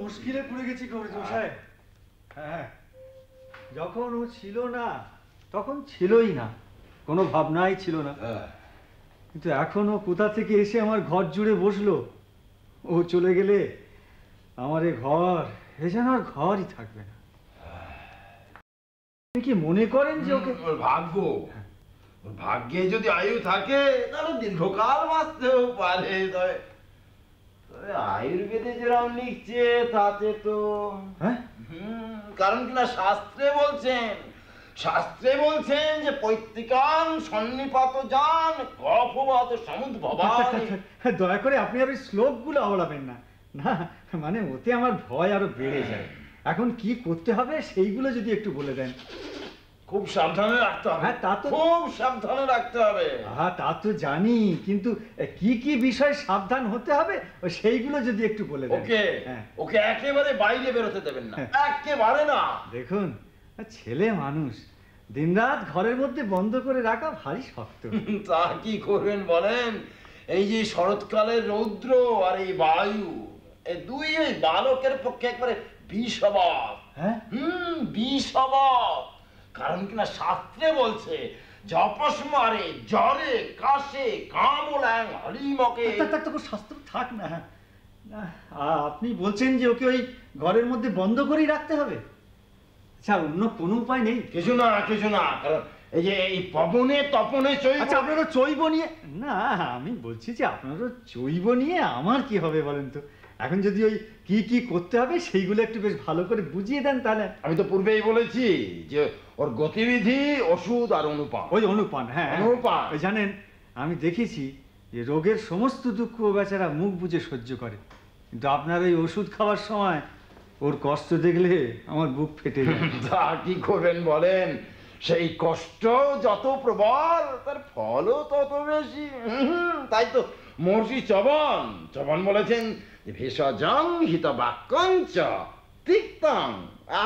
মুশকিলে পড়ে গেছি কবিরাজ মশাই। হ্যাঁ, যখন ও ছিল না তখন ছিলই না, কোনো ভাবনাই ছিল না। কিন্তু এখন ও কোথা থেকে এসে আমার ঘর জুড়ে বসলো। ও চলে গেলে আমার এ ঘর, এ যেন আর ঘরই থাকবে না। আপনি কি মনে করেন যে ওকে ভাগ্য, ভাগ্যে যদি আয়ু থাকে তাহলে দীর্ঘকাল বাঁচতেও পারে। আয়ুর্বেদে যেরকম লিখছে তাতে তো কারণ কিনা শাস্ত্রে বলছেন যে পৈতৃকাং সন্নিপাত জান গর্ভবাত সমুদ্ভবান। দয়া করে আপনি আর ওই শ্লোকগুলো আওড়াবেন না। না মানে ওতে আমার ভয় আরো বেড়ে যায়। এখন কি করতে হবে সেইগুলো যদি একটু বলে দেন। খুব সাবধানে রাখতে হবে। হ্যাঁ, তা তো খুব সাবধানে রাখতে হবে। হ্যাঁ, তা তো জানি, কিন্তু কি কি বিষয় সাবধান হতে হবে সেইগুলো যদি একটু বলে দেন। ওকে একেবারে বাইরে বেরোতে দেবেন না, একেবারে না। দেখুন, ছেলে মানুষ, দিনরাত ঘরের মধ্যে বন্ধ করে রাখা ভারী শক্ত। তা কি করবেন বলেন? এই যে শরৎকালের রৌদ্র আর এই বায়ু, এই দুই ওই বালকের পক্ষে একবারে বিষবাদ। বিষবাদ। কারণ কিনা শাস্ত্রে বলছে জপস মারে জ্বরে কাশে কামলাং হরিমকে। শাস্ত্র থাক না, আপনি বলছেন যে ওকে ওই ঘরের মধ্যে বন্ধ করেই রাখতে হবে? আচ্ছা, অন্য কোনো উপায় নেই? কিছু না, কারণ এই যে এই পবনে তপনে চৈব। আচ্ছা, আপনারও চৈব নিয়ে? না, আমি বলছি যে আপনারও চৈব নিয়ে আমার কি হবে বলেন তো। এখন যদি ওই কি কি করতে হবে সেইগুলো একটু বেশ ভালো করে বুঝিয়ে দেন তাহলে। আমি তো পূর্বেই বলেছি যে ওর গতিবিধি, ওষুধ আর অনুপান। ওই অনুপান, হ্যাঁ অনুপান। জানেন, আমি দেখেছি যে রোগের সমস্ত দুঃখ ও বেচারা মুখ বুজে সহ্য করে, কিন্তু আপনার এই ওষুধ খাওয়ার সময় ওর কষ্ট দেখলে আমার বুক ফেটে যায়। তা কি করবেন বলেন? সেই কষ্ট যত প্রবল তার ফলও তত বেশি। তাই তো মহর্ষি চবন বলেছেন ভেষজং হিত বাক্যঞ্চ তিক্তং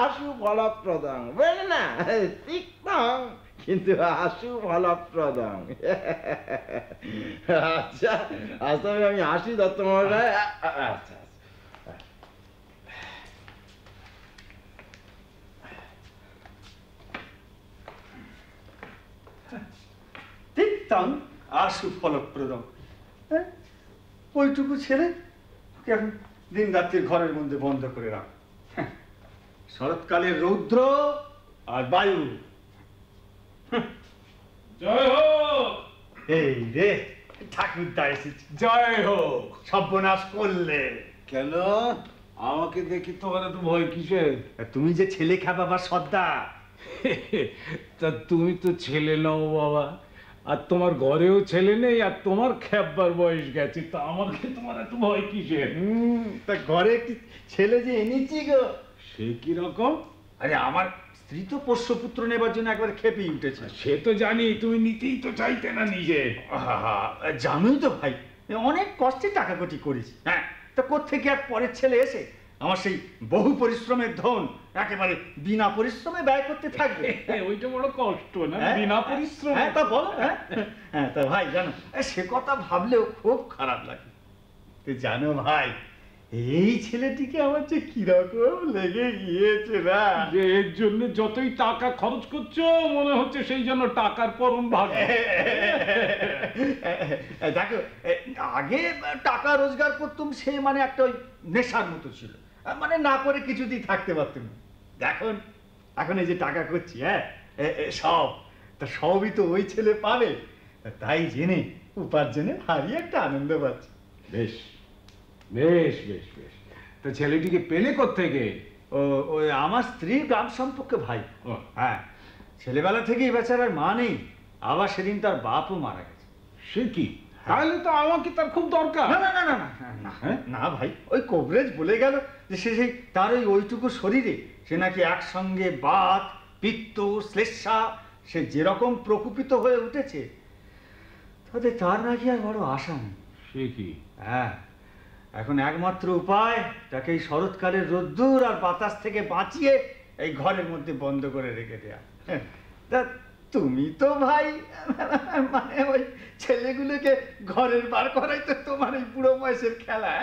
আশু ফলপ্রদং। বলে না, তিক্তং কিন্তু আশু ফলপ্রদং। আচ্ছা আচ্ছা, আমি আসি দত্ত মহাশয়। আচ্ছা, তিক্তং আশু ফলপ্রদং। ওইটুকু ছেলে এখন দিন রাত্রির ঘরের মধ্যে বন্ধ করে রাখ। শরৎকালের রৌদ্র আর বায়ু। জয় হোক। এই রে ঠাকুরদা এসেছে। জয় হোক। সর্বনাশ করলে কেন? আমাকে দেখি তোমার এত ভয় কিসের? তুমি যে ছেলে খাবার সর্দার। তা তুমি তো ছেলে নও বাবা, আর তোমার ঘরেও ছেলে নেই, আর তোমার খেপবার বয়স গেছে, তা আমাকে তোমার এত ভয় কিসের? তা ঘরে একটি ছেলে যে এনেছি গো। সে কি রকম? আরে আমার স্ত্রী তো পোষ্যপুত্র নেবার জন্য একবার খেপেই উঠেছে। সে তো জানি, তুমি নিতেই তো চাইতে না নিজে। জানোই তো ভাই, অনেক কষ্টে টাকা কটি করেছি। হ্যাঁ, তা কোত্থেকে এক পরের ছেলে এসে আমার সেই বহু পরিশ্রমের ধন একেবারে বিনা পরিশ্রমে ব্যয় করতে থাকবে। ওইটা বড় কষ্ট না, বিনা পরিশ্রম। হ্যাঁ তা বলো। হ্যাঁ তা ভাই জানো, সে কথা ভাবলেও খুব খারাপ লাগে। তুই জানো ভাই, এই ছেলেটিকে আমার যে কিরকম লেগে গিয়েছে না, যে এর জন্য যতই টাকা খরচ করছো মনে হচ্ছে সেই জন্য টাকার পরম ভাগ। দেখো, আগে টাকা রোজগার করতাম, সে মানে একটা ওই নেশার মতো ছিল, মানে না করে কিছুতেই থাকতে পারতাম। দেখুন এখন এই যে টাকা করছি, হ্যাঁ সবই তো ওই ছেলে পাবে, তাই জেনে উপার্জনে ভারী একটা আনন্দ পাচ্ছি। বেশ বেশ বেশ বেশ। তা ছেলেটিকে পেলে কোত্থেকে? ওই আমার স্ত্রীর গ্রাম সম্পর্কে ভাই। হ্যাঁ, ছেলেবেলা থেকেই বেচারার মা নেই, আবার সেদিন তার বাপও মারা গেছে। সে কি? তাহলে তো আমাকে তার খুব দরকার। না না না না না না ভাই, ওই কবরেজ বলে গেল যে সে সেই তার ওইটুকু শরীরে সে নাকি একসঙ্গে বাত পিত্ত শ্লেষ্মা সে যেরকম প্রকুপিত হয়ে উঠেছে, তাতে তার নাকি আর বড় আশা নেই। সে কি? হ্যাঁ, এখন একমাত্র উপায় তাকে এই শরৎকালের রোদ্দুর আর বাতাস থেকে বাঁচিয়ে এই ঘরের মধ্যে বন্ধ করে রেখে দেয়া। তা তুমি তো ভাই মানে ওই ছেলেগুলোকে ঘরের বার করাই তো তোমার এই বুড়ো বয়সের খেলা,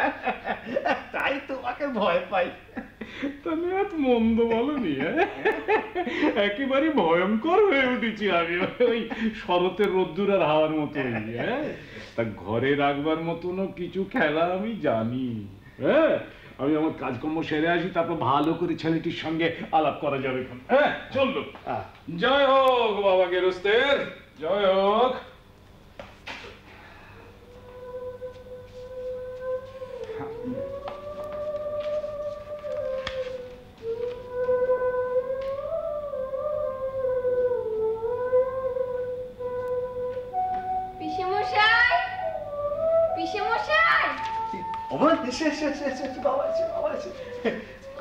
তাই তোমাকে ভয় পাই। তুমি এত মন্দ বলনি, একেবারে ভয়ঙ্কর হয়ে উঠেছি আমি ওই শরতের রোদ্দুর আর হাওয়ার মতো। তা ঘরে রাখবার মতনও কিছু খেলা আমি জানি। হ্যাঁ, আমি আমার কাজকর্ম সেরে আসি, তারপর ভালো করে ছেলেটির সঙ্গে আলাপ করা যাবে। হ্যাঁ চললো। জয় হোক বাবা গেরস্তের, জয় হোক।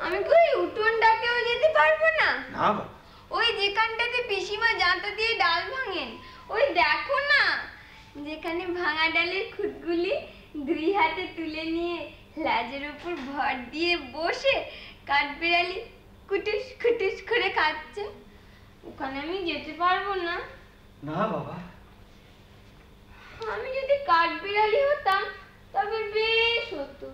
আমি কই উঠোন ডাকেও যেতে পারবো না। না ওই যেখানটাতে পিসিমা জাঁতা দিয়ে ডাল ভাঙেন, ওই দেখো না, যেখানে ভাঙা ডালের খুঁটগুলি দুই হাতে তুলে নিয়ে লাজের উপর ভর দিয়ে বসে কাঠবিড়ালি কুটুস কুটুস করে খাচ্ছে, ওখানে আমি যেতে পারবো না। না বাবা, আমি যদি কাঠবিড়ালি হতাম তবে বেশ হতো,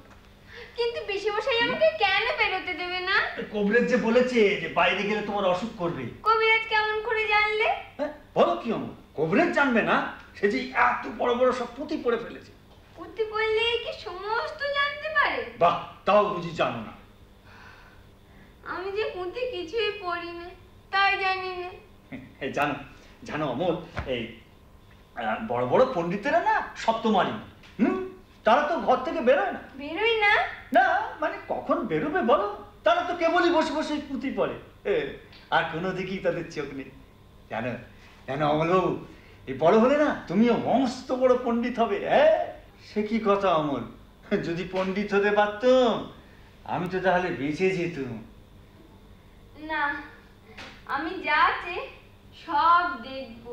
কিন্তু পিসিমশাই আমাকে কেন বেরোতে দেবে না? কবিরাজ যে বলেছে যে বাইরে গেলে তোমার অসুখ করবে। কবিরাজ কেমন করে জানলে? বলো কি অমর, কবিরাজ জানবে না? সে যে এত বড় বড় সব পুঁতি পড়ে ফেলেছে। পুঁতি পড়লে কি সমস্ত জানতে পারে? বাহ, তাও বুঝি জানো না? আমি যে পুঁতি কিছুই পড়ি না, তাই জানি না। জানো জানো অমল, এই বড় বড় পণ্ডিতেরা না সপ্তমারি, তারা তো ঘর থেকে বেরোয় না। বেরোই না? না মানে কখন বেরোবে বলো, তারা তো কেবলই বসে বসে পুঁতি পড়ে, আর কোনো দিকেই তাদের চোখ নেই। জানো জানো অমলবাবু, এই বড় হলে না তুমিও মস্ত বড় পণ্ডিত হবে। হ্যাঁ, সে কি কথা অমল, যদি পণ্ডিত হতে পারতাম আমি তো তাহলে বেঁচে যেতাম। না, আমি যা আছে সব দেখবো,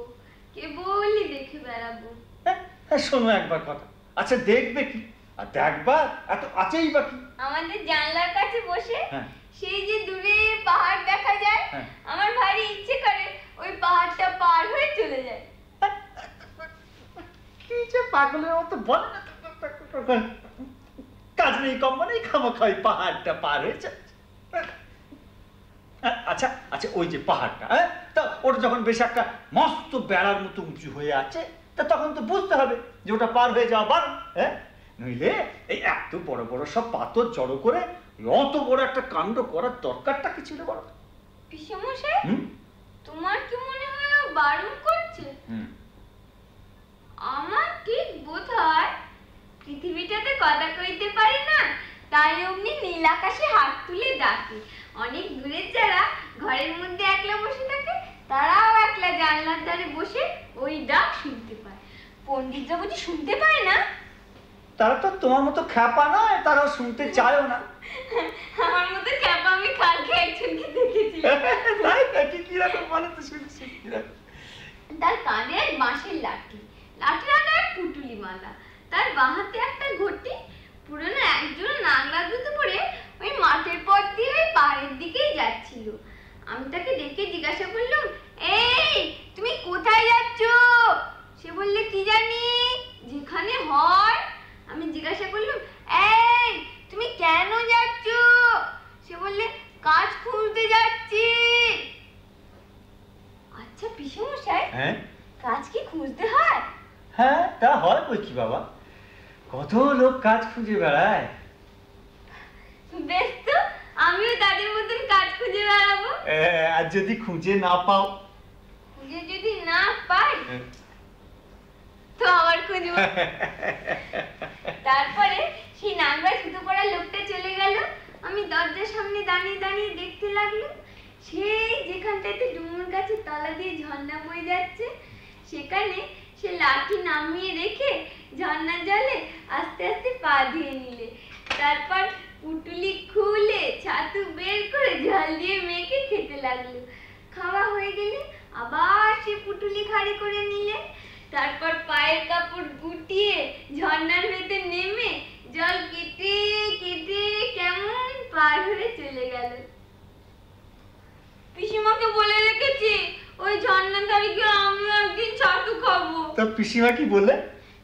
কেবলই দেখে বেড়াবো। শোনো একবার কথা, আচ্ছা দেখবে কি আর দেখবার এত আছেই বা কি? আমাদের জানলার কাছে বসে হ্যাঁ। সেই যে দূরে পাহাড় দেখা যায়, হ্যাঁ। আমার ভারী ইচ্ছে করে ওই পাহাড়টা পার হয়ে চলে যায়। কি যে পাগলের মতো বলে না, কাজ নেই কম মানে খামাখাই পাহাড়টা পার হয়ে যাচ্ছে। আচ্ছা আচ্ছা, ওই যে পাহাড়টা, তা ওটা যখন বেশ একটা মস্ত বেড়ার মতো উঁচু হয়ে আছে, তা তখন তো বুঝতে হবে যে ওটা পার হয়ে যাওয়া বারণ। নইলে এই এত বড় বড় সব পাথর জড়ো করে অত বড় একটা কাণ্ড করার দরকারটা কি ছিল বলো? পিসেমশাই, তোমার কি মনে হয় ও বারণ করছে? আমার ঠিক বোধ হয় পৃথিবীটাতে কথা কইতে পারি না, তাই অমনি নীল আকাশে হাত তুলে ডাকে। অনেক দূরের যারা ঘরের মধ্যে একলা বসে থাকে, তারাও একলা জানলার ধারে বসে ওই ডাক শুনতে পায়। পণ্ডিতরা বুঝি শুনতে পায় না? তারা তো তোমার মতো খ্যাপা নয়, তারাও শুনতে চায়ও না। আমার মতো খ্যাপা আমি কালকে একজনকে দেখেছি। তাই নাকি? কিরকম বলো তো শুনি। তার কাঁধে এক বাঁশের লাঠি, লাঠির আগে এক পুটুলি মালা, তার বাঁ হাতে একটা ঘটি, পুরনো একজন নাংলা জুতো পরে ওই মাঠের পথ দিয়ে ওই পাহাড়ের দিকেই যাচ্ছিল। আমি তাকে ডেকে জিজ্ঞাসা করলাম, এই তুমি কোথায় যাচ্ছ? সে বললে কি জানি, যেখানে হয়। আমি জিজ্ঞাসা করলাম, এই তুমি কেন যাচ্ছ? সে বললে, কাজ খুঁজতে যাচ্ছি। আচ্ছা পিসেমশাই, কাজ কি খুঁজতে হয়? হ্যাঁ, তা হয় বই কি বাবা, কত লোক কাজ খুঁজে বেড়ায়। বেশ তো, আমিও তাদের মতন কাজ খুঁজে বেড়াবো। আর যদি খুঁজে না পাও? খুঁজে যদি না পাই তো আবার খুঁজবো। তারপরে সেই নাংলা জুতো পরা লোকটা চলে গেল। আমি দরজার সামনে দাঁড়িয়ে দাঁড়িয়ে দেখতে লাগলাম, সেই যেখানটাতে ডুমুর গাছের তলা দিয়ে ঝর্ণা বয়ে যাচ্ছে, সেখানে সে লাঠি নামিয়ে রেখে ঝর্ণার জলে আস্তে আস্তে পা ধুয়ে নিলে, তারপর পুটুলি খুলে ছাতু বের করে জল দিয়ে মেখে খেতে লাগলো। খাওয়া হয়ে গেলে আবার সে পুটুলি খাড়ি করে নিলে, তারপর পায়ের কাপড় গুটিয়ে ঝর্ণার ভেতর নেমে জল কেটে কেটে কেমন পার হয়ে চলে গেল। পিসিমাকে বলে রেখেছি ওই ঝর্ণার ধারে গিয়ে তো পিসিমা কি বললে?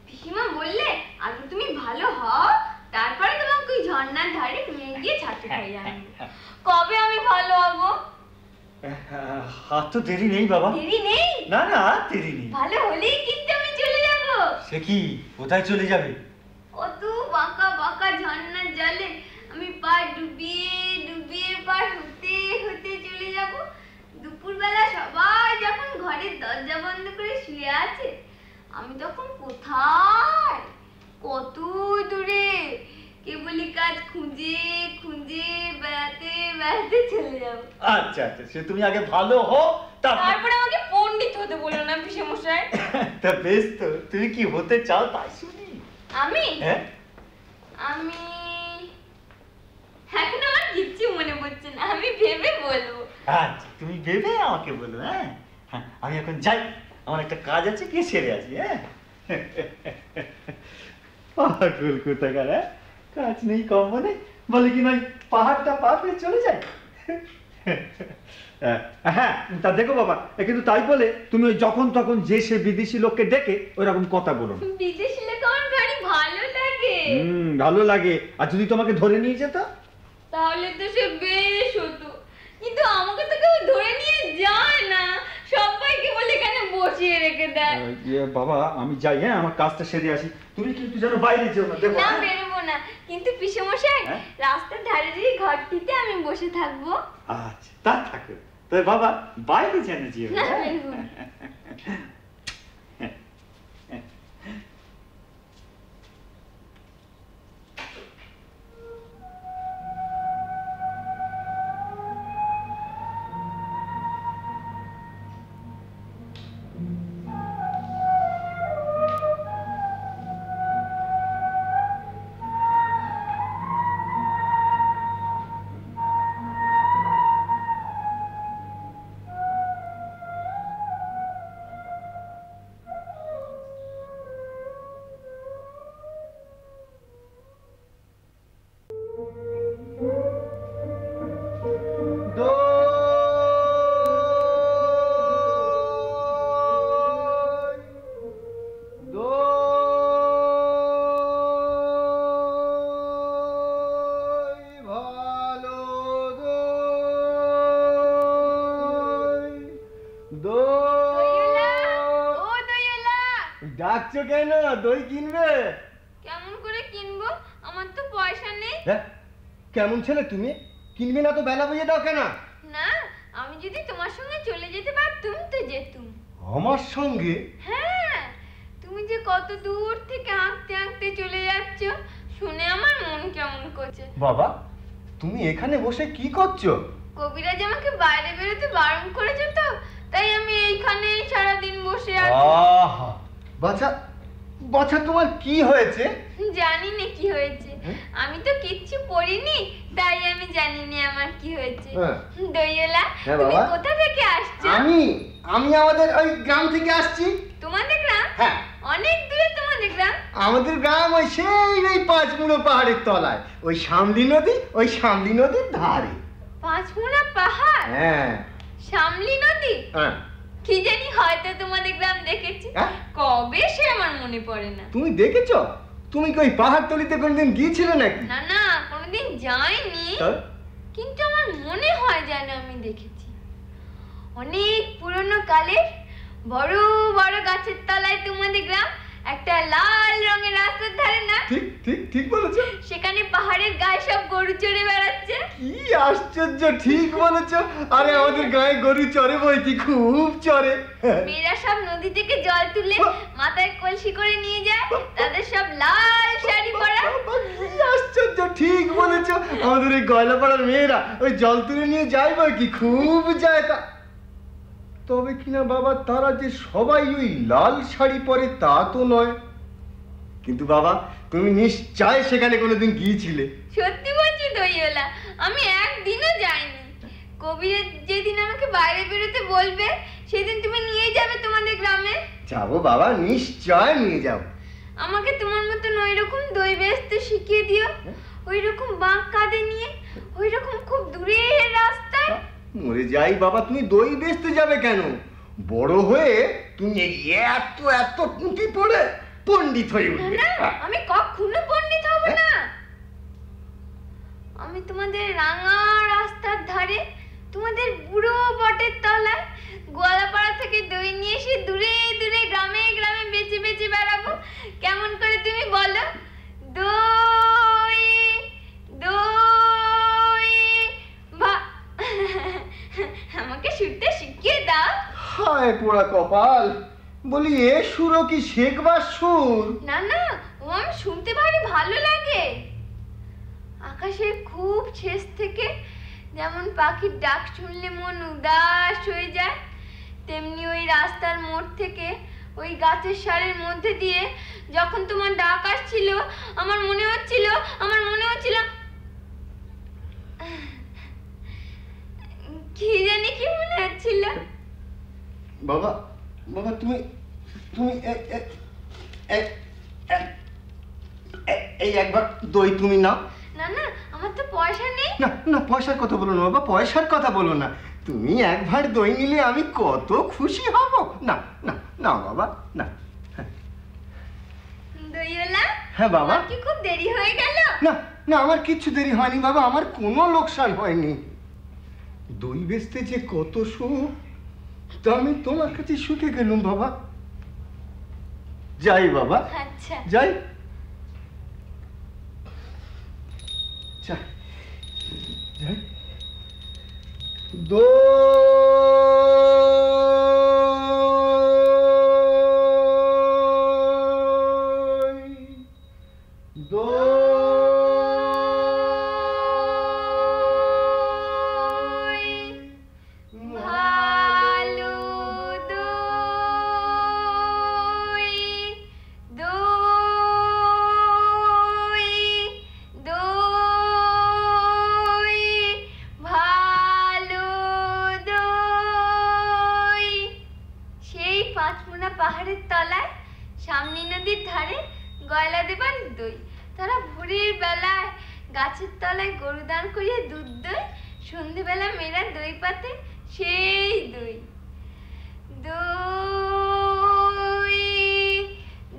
পিসিমা বললে আগে তুমি ভালো হও, তারপরে তোমাকে ওই ঝর্ণার ধারে নিয়ে গিয়ে ছাতু খাইয়ে আনবো। কবে আমি ভালো হবো? আর তো দেরি নেই বাবা। দেরি নেই? না না, দেরি নেই। ভালো হলেই কিন্তু আমি চলে যাব। সে কি, কোথায় চলে যাবে? কত বাঁকা বাঁকা ঝর্ণার জলে আমি পা ডুবিয়ে ডুবিয়ে পার হতে হতে চলে যাব। দুপুরবেলা সবাই যখন ঘরের দরজা বন্ধ করে শুয়ে আছে, আমি তখন কোথায়, কত দূরে, কেবলই কাজ খুঁজে খুঁজে বেড়াতে বেড়াতে চলে যাব। আচ্ছা আচ্ছা, সে তুমি আগে ভালো হও, তারপরে আমাকে পণ্ডিত হতে বলো না পিসেমশাই। তা বেশ, তো তুমি কি হতে চাও তাই শুনি। আমি হ্যাঁ, আমি এখন আমার কিচ্ছু মনে পড়ছে না, আমি ভেবে বলবো। আচ্ছা তুমি ভেবে আমাকে বলো। হ্যাঁ হ্যাঁ, আমি এখন যাই, আমার একটা কাজ আছে, কি সেরে আসি। হ্যাঁ, পাগল কোথাকার, হ্যাঁ, কাজ নেই কম নেই, বলে কি নয় পাহাড়টা পার হয়ে চলে যায়। হ্যাঁ, তা দেখো বাবা, কিন্তু তাই বলে তুমি ওই যখন তখন যে সে বিদেশি লোককে ডেকে ওইরকম কথা বলো না। বিদেশি লোক আমার ভারী ভালো লাগে। ভালো লাগে, আর যদি তোমাকে ধরে নিয়ে যেত তাহলে তো সে বেশ হতো, কিন্তু আমাকে তো কেউ ধরে নিয়ে যায় না, সবাইকে বলে এখানে বসিয়ে রেখে দেয়। বাবা আমি যাই, হ্যাঁ, আমার কাজটা সেরে আসি, তুমি কিন্তু যেন বাইরে যেও না। দেখো না, বেরোবো না, কিন্তু পিসেমশাই হ্যাঁ? রাস্তার ধারে যে ঘরটিতে আমি বসে থাকবো। আচ্ছা তা থাকো, তবে বাবা বাইরে যেন যেও না, না। বেরোবো না। ডাকছো কেন? দই কিনবে? কেমন করে কিনবো, আমার তো পয়সা নেই। কেমন ছেলে তুমি, কিনবে না তো বেলা বুঝে দাও কেন? না, আমি যদি তোমার সঙ্গে চলে যেতে পারতুম তো যেতুম। আমার সঙ্গে? হ্যাঁ, তুমি যে কত দূর থেকে হাঁটতে হাঁটতে চলে যাচ্ছ, শুনে আমার মন কেমন করছে। বাবা তুমি এখানে বসে কি করছো? কবিরাজ আমাকে বাইরে বেরোতে বারণ করেছে, তো তাই আমি এইখানেই সারাদিন বসে আছি। আহা, বাছা বাছা তোমার কি হয়েছে? জানি না কি হয়েছে, আমি তো কিচ্ছু পড়িনি, তাই আমি জানি না আমার কি হয়েছে। দইওলা, তুমি কোথা থেকে আসছো? আমি আমাদের ওই গ্রাম থেকে আসছি। তোমাদের গ্রাম? হ্যাঁ। অনেক দূরে তোমাদের গ্রাম? আমাদের গ্রাম ওই সেই ওই পাঁচমুড়ো পাহাড়ের তলায়, ওই শামলি নদীর ধারে। পাঁচমুড়া পাহাড়? হ্যাঁ। শামলি নদী? হ্যাঁ। কি জানি, হয়তো তোমাদের গ্রাম দেখেছি, কবে সে আমার মনে পড়ে না। তুমি দেখেছো? তুমি কি ওই পাহাড়তলিতে কোনদিন গিয়েছিলে নাকি? না না, কোনোদিন যাইনি, কিন্তু আমার মনে হয় যেন আমি দেখেছি। অনেক পুরনো কালের বড় বড় গাছের তলায় তোমাদের গ্রাম, একটা লাল রঙের রাস্তার ধারে না? ঠিক ঠিক ঠিক বলেছো। সেখানে পাহাড়ের গায়ে সব গরু চড়ে বেড়াচ্ছে। কি আশ্চর্য, ঠিক বলেছো। আরে আমাদের গায়ে গরু চড়ে বইকি, খুব চড়ে। মেয়েরা সব নদী থেকে জল তুলে মাথায় কলসি করে নিয়ে যায়, তাদের সব লাল শাড়ি পরা। কি আশ্চর্য, ঠিক বলেছো। আমাদের এই গয়লাপাড়ার মেয়েরা ওই জল তুলে নিয়ে যায় বইকি, খুব যায়। তবে কিনা বাবা, তারা যে সবাই ওই লাল শাড়ি পরে তা তো নয়। কিন্তু বাবা তুমি নিশ্চয় সেখানে কোনোদিন গিয়েছিলে। সত্যি বলছি দইওলা, আমি একদিনও যাইনি। কবির যেদিন আমাকে বাইরে বেরোতে বলবে, সেদিন তুমি নিয়ে যাবে তোমাদের গ্রামে? যাবো বাবা, নিশ্চয় নিয়ে যাব। আমাকে তোমার মতন ওই রকম দই বেচতে শিখিয়ে দিও, ওই রকম বাঁক কাঁধে নিয়ে, ওই রকম খুব দূরের রাস্তায়। মরে যাই বাবা, তুমি দই বেচতে যাবে কেন? বড় হয়ে তুমি এই এত এত পুঁথি পড়ে পণ্ডিত হয়ে না উঠবে। না, আমি কখনো পণ্ডিত হব না। আমি তোমাদের রাঙা রাস্তার ধারে, তোমাদের বুড়ো বটের তলায় গোয়ালাপাড়া থেকে দই নিয়ে এসে দূরে দূরে গ্রামে গ্রামে বেচে বেচে বেড়াবো। কেমন করে তুমি বলো? দই দই আমাকে শুনতে শিখিয়ে দাও। হায় পোড়া কপাল, বলি এ সুরও কি শেখবার সুর? না না, ও আমি শুনতে ভারী ভালো লাগে। আকাশের খুব শেষ থেকে যেমন পাখির ডাক শুনলে মন উদাস হয়ে যায়, তেমনি ওই রাস্তার মোড় থেকে ওই গাছের সারের মধ্যে দিয়ে যখন তোমার ডাক আসছিল, আমার মনে হচ্ছিল কি জানি কি মনে হচ্ছিল। বাবা বাবা, তুমি তুমি এই একবার দই তুমি নাও। না না, আমার তো পয়সা নেই। না না, পয়সার কথা বলো না বাবা, পয়সার কথা বলো না। তুমি এক ভাঁড় দই নিলে আমি কত খুশি হব। না না না বাবা, না। দইওয়ালা, হ্যাঁ বাবা। তোমার কি খুব দেরি হয়ে গেল? না না, আমার কিচ্ছু দেরি হয়নি বাবা, আমার কোনো লোকসান হয়নি। দই বেচতে যে কত সুখ, তা আমি তোমার কাছে শুকে গেলুম বাবা। যাই বাবা, আচ্ছা। যাই যাই যাই। ভালো দই দই দই ভালো দই। সেই পাঁচমোনা পাহাড়ের তলায় সামনি নদীর ধারে গয়লা দেবার দই। তারা ভোরের বেলায় গাছের তলায় গরু দাঁড় করিয়ে দুধ দই, সন্ধেবেলা মেয়েরা দই পাতে, সেই দই দই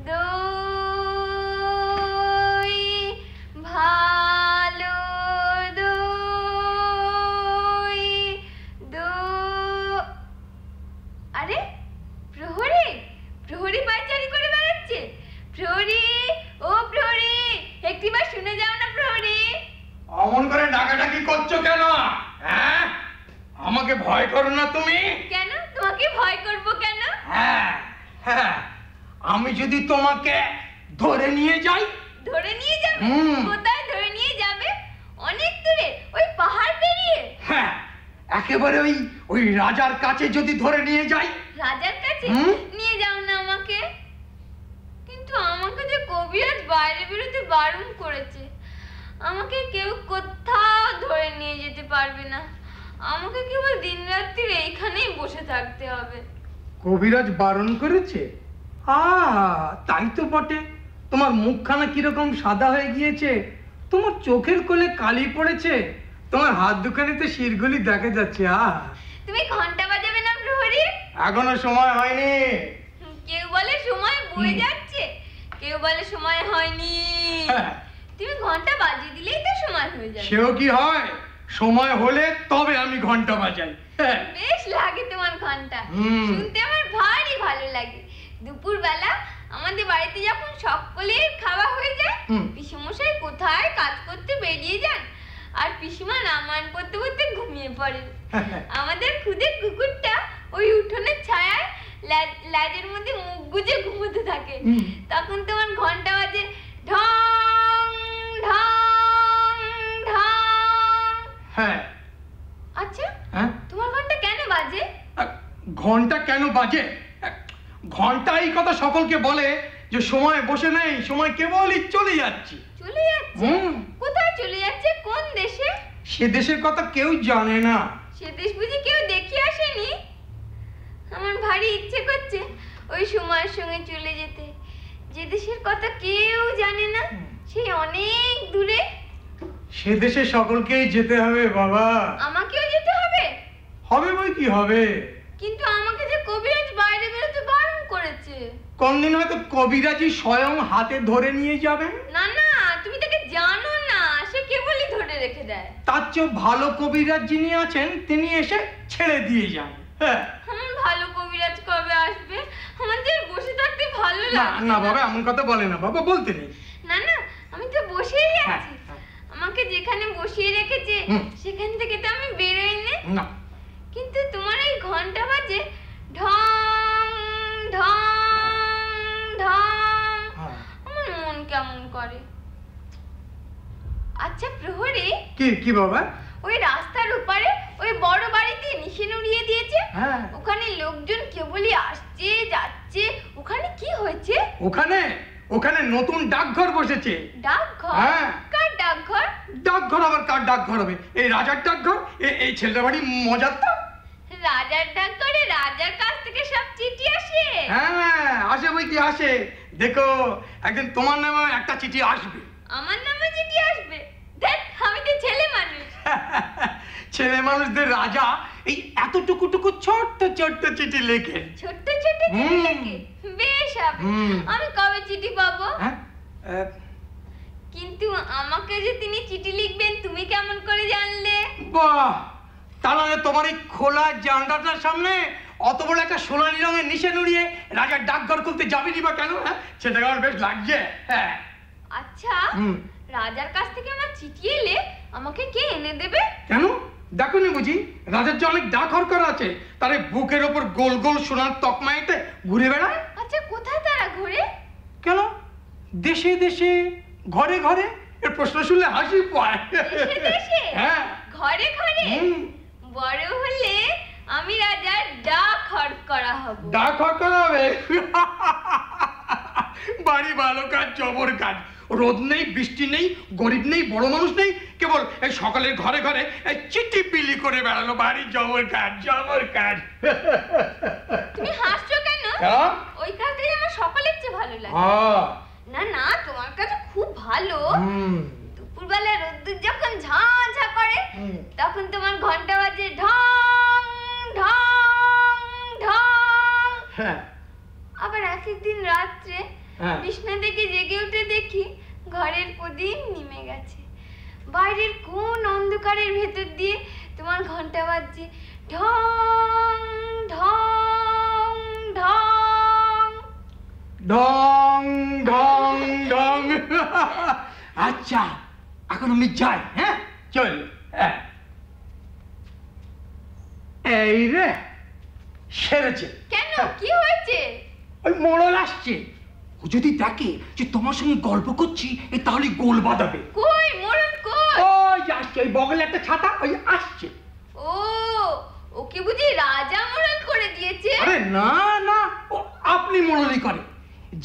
দই ভালো দই আরে প্রহরী, প্রহরী পায়চারি করে বেড়াচ্ছে। প্রহরী, ও প্রহরী, একটিবার শুনে যাও না প্রহরী। অমন করে ডাকাডাকি করছো কেন? হ্যাঁ, আমাকে ভয় করো না তুমি? কেন তোমাকে ভয় করব কেন? হ্যাঁ হ্যাঁ, আমি যদি তোমাকে ধরে নিয়ে যাই? ধরে নিয়ে যাবে? হুম। কোথায় ধরে নিয়ে যাবে? অনেক দূরে, ওই পাহাড় পেরিয়ে। হ্যাঁ, একেবারে ওই রাজার কাছে যদি ধরে নিয়ে যাই? রাজার কাছে হুম। নিয়ে যাও না আমাকে। কিন্তু আমাকে যে কবিরাজ বাইরে বেরোতে বারণ করেছে, আমাকে কেউ কোথাও ধরে নিয়ে যেতে পারবে না। আমাকে কেবল দিনরাত্রির এইখানেই বসে থাকতে হবে। কবিরাজ বারণ করেছে? তাই তো বটে। তোমার মুখখানা কিরকম সাদা হয়ে গিয়েছে, তোমার চোখের কোলে কালি পড়েছে, তোমার হাত দুখানিতে শিরগুলি দেখা যাচ্ছে। তুমি ঘন্টা বাজাবে না প্রহরী? এখনো সময় হয়নি। কেউ বলে সময় বয়ে যাচ্ছে, কেউ বলে সময় হয়নি। হ্যাঁ। তুমি ঘন্টা বাজিয়ে দিলেই তো সময় হয়ে যাবে। সেও কি হয়? সময় হলে তবে আমি ঘন্টা বাজাই। হ্যাঁ। বেশ লাগে তোমার ঘন্টা, শুনতে আমার ভারী ভালো লাগে। দুপুর বেলা আমাদের বাড়িতে যখন সকলের খাওয়া হয়ে যায়, পিসেমশাই কোথায় কাজ করতে বেরিয়ে যান, আর পিসিমা রামায়ণ পড়তে পড়তে ঘুমিয়ে পড়েন। আমাদের খুদে কুকুরটা ওই উঠোনের ছায়ায় লেজের মধ্যে মুখ গুজে ঘুমোতে থাকে। তখন তোমার ঘন্টা বাজে ঢং ঢং ঢং। হ্যাঁ। আচ্ছা, হ্যাঁ? তোমার ঘন্টা কেন বাজে? ঘন্টা কেন বাজে? ঘন্টা এই কথা সকলকে বলে যে সময় বসে নেই, সময় কেবলই চলে যাচ্ছে। চলে যাচ্ছে? কোথায় চলে যাচ্ছে? কোন দেশে? সে দেশের কথা কেউ জানে না। সে দেশ বুঝি কেউ দেখে আসেনি? আমার ভারী ইচ্ছে করছে ওই সময়ের সঙ্গে চলে যেতে, যে দেশের কথা কেউ জানে না, সেই অনেক দূরে। সে দেশে সকলকেই যেতে হবে বাবা। আমাকেও যেতে হবে? হবে বই কি হবে? কিন্তু আমাকে যে কবিরাজ বাইরে বেরোতে বারণ করেছে। কোনদিন হয়তো কবিরাজি স্বয়ং হাতে ধরে নিয়ে যাবেন। না না, তুমি তাকে জানো না, সে কেবলই ধরে রেখে দেয়। তার চেয়ে ভালো কবিরাজ যিনি আছেন তিনি এসে ছেড়ে দিয়ে যান। হ্যাঁ ভালো কবিরাজ কবে আসবে? আমার যে বসে থাকতে ভালো না লাগে না বাবা, এমন কথা বলে না বাবা, বলতে নেই। না না, আমি তো বসেই আছি। আমাকে যেখানে বসিয়ে রেখেছে সেখান থেকে তো আমি বেরোই না। কিন্তু তোমার এই ঘন্টা বাজে ঢং ঢং ঢং, আমার মন কেমন করে। আচ্ছা প্রহরী, কি বাবা? ওই রাস্তার ওপারে ওই বড় বাড়িতে নিশান উড়িয়ে দিয়েছে, ওখানে লোকজন কেবলই আসছে যাচ্ছে, ওখানে কি হয়েছে? ওখানে নতুন ডাকঘর বসেছে। ডাকঘর? হ্যাঁ। কার ডাকঘর? ডাকঘর আবার কার ডাকঘর হবে? এই রাজার ডাকঘর। এই ছেলের বাড়ি মজার তো। রাজার ডাকঘরে রাজার কাছ থেকে সব চিঠি আসে? হ্যাঁ আসে, বই কি আসে। দেখো একদিন তোমার নামে একটা চিঠি আসবে। আমার নামে চিঠি আসবে? দেখ, আমি তো ছেলে মানুষ। ছেলে মানুষদের রাজা এই এতটুকু ছোট্ট ছোট্ট চিঠি লেখে। ছোট্ট ছোট্ট চিঠি লেখে? বেশ হবে। আমি কবে চিঠি পাবো? কিন্তু আমাকে যে তিনি চিঠি লিখবেন তুমি কেমন করে জানলে? বাহ, তাহলে তোমার এই খোলা জানলাটার সামনে অত বড় একটা সোনালী রঙের নিশান উড়িয়ে রাজার ডাকঘর খুলতে যাবিনি বা কেন? সেটা আমার বেশ লাগছে। হ্যাঁ আচ্ছা, রাজার কাছ থেকে আমার চিঠি এলে আমাকে কে এনে দেবে? কেন দেখো নি বুঝি রাজার যে অনেক ডাকঘর করা আছে, তার বুকের ওপর গোল গোল সোনার তকমাইতে ঘুরে বেড়ায়। আচ্ছা, কোথায় তারা ঘুরে? কেন দেশে দেশে ঘরে ঘরে? এর প্রশ্ন শুনলে হাসি পায়। দেশে দেশে? হ্যাঁ ঘরে ঘরে? বড় হলে আমি রাজার ডাকঘর করা হব। ডাকঘর করা হবে? বাড়ি ভালো কাজ, জবর কাজ। রোদ নেই, বৃষ্টি নেই, গরিব নেই, বড় মানুষ নেই, কেবল এই সকালের ঘরে ঘরে চিঠি বিলি করে বেড়ালো। বাড়ি জবর কাজ, জবর কাজ। তুমি হাসছো কেন? ওই কাজটাই আমার সকলের চেয়ে ভালো লাগে। না না, তোমার কাছে খুব ভালো। দুপুরবেলা রোদ্দুর যখন ঝাঁঝা করে তখন তোমার ঘন্টা বাজে ঢং ঢং ঢং। আবার এক একদিন রাত্রে বিছানা থেকে জেগে উঠে দেখি ঘরের প্রদীপ নিমে গেছে, বাইরের কোন অন্ধকারের ভেতর দিয়ে তোমার ঘন্টা বাজছে ঢং ঢং ঢং ঢং ঢং ঢং। আচ্ছা এখন আমি যাই। হ্যাঁ চল। এই রে সেরেছে। কেন, কি হয়েছে? ওই মোড়ল আসছে, ও যদি দেখে যে তোমার সঙ্গে গল্প করছি তাহলে গোল বাঁধাবে। কই মোড়ল কই? ওই আসছে, ওই বগলে একটা ছাতা, ওই আসছে। ও, ওকে বুঝি রাজা মোড়ল করে দিয়েছে? আরে না না, ও আপনি মোড়লই করে।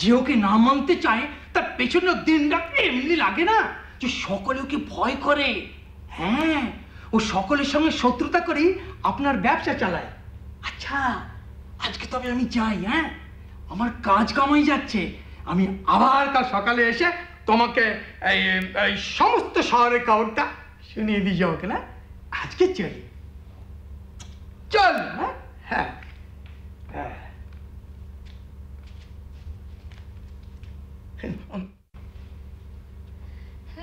যে ওকে না মানতে চায় তার পেছনে দিন রাত এমনি লাগে না যে সকলে ওকে ভয় করে। হ্যাঁ, ও সকলের সঙ্গে শত্রুতা করেই আপনার ব্যবসা চালায়। আচ্ছা আজকে তবে আমি যাই। হ্যাঁ, আমার কাজ কামাই যাচ্ছে। আমি আবার কাল সকালে এসে তোমাকে এই সমস্ত শহরের খবরটা শুনিয়ে দিয়ে যাবো। না আজকে চলি, চল। হ্যাঁ হ্যাঁ।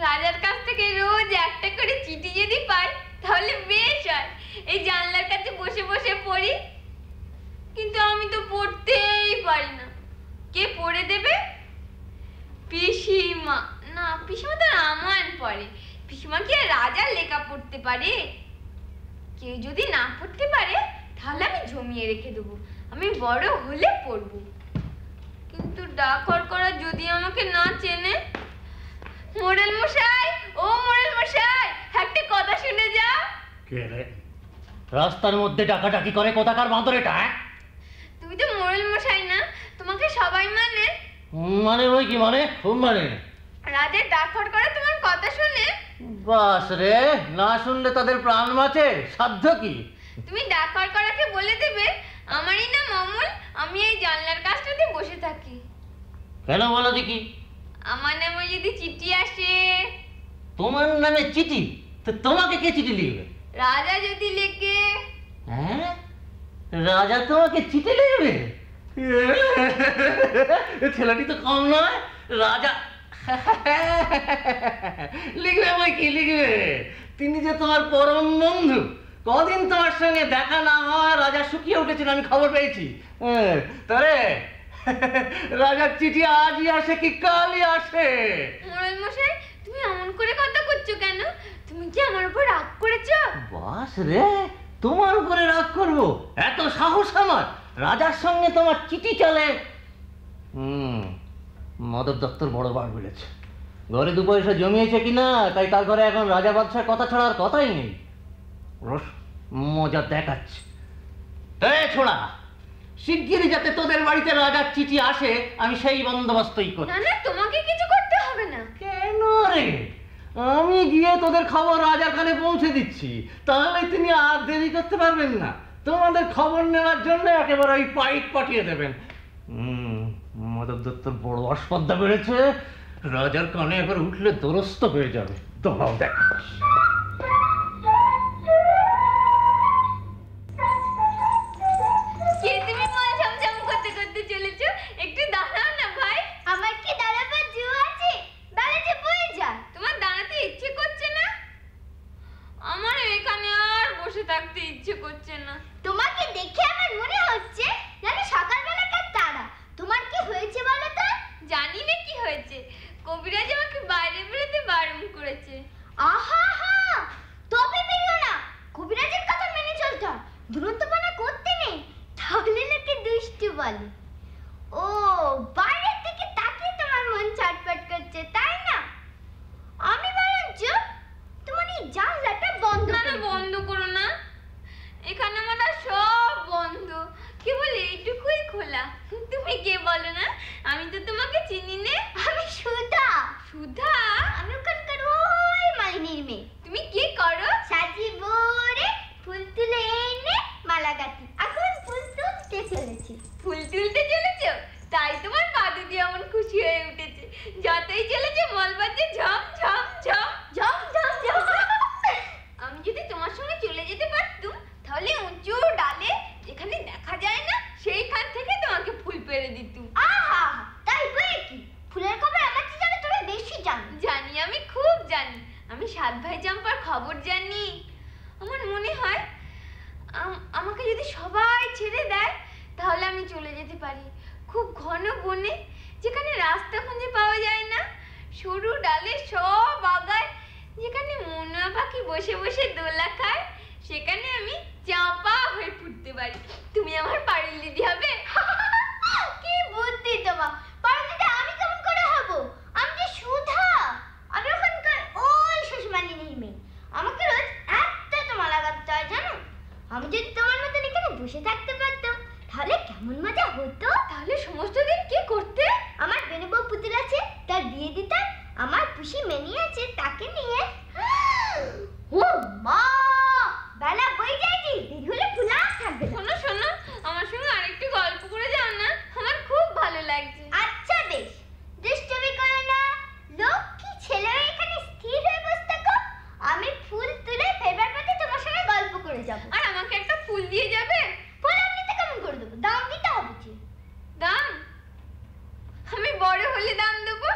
রাজার কাছ থেকে রোজ একটা করে চিঠি যদি পাই তাহলে বেশ হয়। এই জানলার কাছে বসে বসে পড়ি, কিন্তু আমি তো পড়তেই পারি না। কে পড়ে দেবে? পিসিমা। না, পিসিমা তো রামায়ণ পড়ে। পিসিমা কি আর রাজার লেখা পড়তে পারে? কেউ যদি না পড়তে পারে তাহলে আমি জমিয়ে রেখে দেবো, আমি বড় হলে পড়বো। কিন্তু ডাকঘর করা যদি আমাকে না চেনে? মোড়ল মশাই, ও মোড়ল মশাই, একটা কথা শুনে যাও। কে রে রাস্তার মধ্যে ডাকাডাকি করে? কোথাকার বাঁদর এটা? তুমি তো মোড়ল মশাই না, তোমাকে সবাই মানে। মানে ওই কি মানে? খুব মানে। রাজার ডাকঘর করে তোমার কথা শুনে। বাস রে, না শুনলে তাদের প্রাণ বাঁচে, সাধ্য কি? তুমি ডাকঘর করাকে বলে দেবে আমারই নাম অমল, আমি এই জানলার কাছটাতে বসে থাকি। কেন বলো দেখি? আমার নামে যদি চিঠি আসে। তোমার নামে চিঠি? তো তোমাকে কে চিঠি লিখবে? রাজা যদি লেখে। হ্যাঁ, রাজা তোমাকে চিঠি লিখবে? ছেলেটি তো কম নয়, রাজা লিখবে বই কি লিখবে। তিনি যে তোমার পরম বন্ধু, কদিন তোমার সঙ্গে দেখা না হওয়া রাজা শুকিয়ে উঠেছিল, আমি খবর পেয়েছি। তবে রাজার চিঠি আজই আসে কি কালই আসে। মোড়ল মশাই, তুমি এমন করে কথা করছো কেন? তুমি কি আমার উপর রাগ করেছো? বাস রে, তোমার উপরে রাগ করবো? এত সাহস আমার? রাজার সঙ্গে তোমার চিঠি চলে? মদর দপ্তর বড় বার বলেছে, ঘরে 2 পয়সা জমিয়েছে কিনা, তাই তার ঘরে এখন রাজা বাদশার কথা ছাড়া আর কথাই নেই। রস মজা দেখাচ্ছে। ছোড়া, শিগগিরই যাতে তোদের বাড়িতে রাজার চিঠি আসে, আমি সেই বন্দোবস্তই করি। না না, তোমাকে কিছু করতে হবে না। কেন রে? আমি গিয়ে তোদের খবর রাজার কানে পৌঁছে দিচ্ছি, তাহলে তিনি আর দেরি করতে পারবেন না। তোমাদের খবর নেওয়ার জন্য একেবারে ওই পাইপ পাঠিয়ে দেবেন। মদর দত্তর বড় আসপদ্দা বেড়েছে, রাজার কানে একবার উঠলে দরস্ত হয়ে যাবে। তোমরাও দেখ। কে তুমি মাল ঝমঝম করতে করতে চলেছো? একটু দাঁড়াও না ভাই। আমার কি দাঁড়াবার জো আছে? দাঁড়াতে বই যা। তোমার দাঁড়াতে ইচ্ছে করছে না? আমার এখানে আর বসে থাকতে ইচ্ছে করছে না। তোমাকে দেখে আমার মনে হচ্ছে যেন সকালবেলাকার তারা। তোমার কি হয়েছে বলো তো? জানি না কি হয়েছে, কবিরাজ আমাকে বাইরে বেরোতে বারণ করেছে। আহা হা, তবে বেরিও না। কবিরাজের কথা মেনে চলতে হয়, দুরন্তপনা করতে নেই, তাহলে নাকি দুষ্টু বলে। ও, বাইরের দিকে তাকিয়ে তোমার মন ছটফট করছে, তাই না? আমি বরঞ্চ তোমার এই জানলাটা বন্ধ করো। না, বন্ধ করো না। এখানে আমার সব বন্ধ, কেবল এইটুকুই খোলা। তুমি কে বলো না? আমি তো তোমাকে চিনি নে। আমি সুধা। সুধা? আমি ওখানকার ওই মালিনীর মেয়ে। তুমি কি করো? সাজি ভরে ফুল তুলে এনে মালা গাঁথি। এখন ফুল তুলতে চলেছি। ফুল তুলতে চলেছো? তাই তোমার পা দুটি এমন খুশি হয়ে উঠেছে। যতই চলেছে মল বাজছে ঝম ঝম ঝম ঝম ঝম ঝম। আমি যদি তোমার সঙ্গে চলে যেতে পারতুম, তাহলে উঁচু ডালে যেখানে দেখা যায় না, সেইখান থেকে তোমাকে ফুল পেড়ে দিতুম। আহা, তাই বলে কি? ফুলের খবর আমার চেয়ে জানো তুমি বেশি জানো। জানি, আমি খুব জানি। আমি 7 ভাই জাম্পার খবর জানি। আমার মনে হয় আমাকে যদি সবাই ছেড়ে দেয়, তাহলে আমি চলে যেতে পারি খুব ঘন বনে, যেখানে রাস্তা খুঁজে পাওয়া যায় না, সরু ডালে সব আগায়, যেখানে মনা পাখি বসে বসে দোলা খায়, সেখানে আমি চাপা হয়ে ফুটতে পারি। তুমি আমার পাড়ের দিদি হবে? কি বুদ্ধি তোমার! পাড়ের দিদি আমি কেমন করে হব? আমি যে সুধা, আমি ওখানকার ওই শ্বশুরমালিনীর মেয়ে। আমাকে রোজ একটা মালা গাঁথতে হয় জানো। আমি যদি তোমার মতন এখানে বসে থাকতে পারতাম, তাহলে কেমন মজা হতো। তাহলে সমস্ত দিন কি করতে? আমার বেনে বউ পুতুল আছে, তার বিয়ে দিতাম। আমার পুষি মেনি আছে, তাকে নিয়ে। ও মা, বেলা বই যায়নি, দেরি হলে ফুলা থাকবে। শোনো শোনো, আমার সঙ্গে আরেকটু গল্প করে যাও না, আমার খুব ভালো লাগছে। আচ্ছা বেশ, দুষ্টুমি করো না, লক্ষ্মী ছেলে এখানে স্থির হয়ে বসে থাকো। আমি ফুল তুলে ফেরবার পথে তোমার সঙ্গে গল্প করে যাব। আর আমাকে একটা ফুল দিয়ে যাবে? ফুল এমনিতে কেমন করে দেবো? দাম দিতে হবে যে। দাম? আমি বড় হলে দাম দেবো।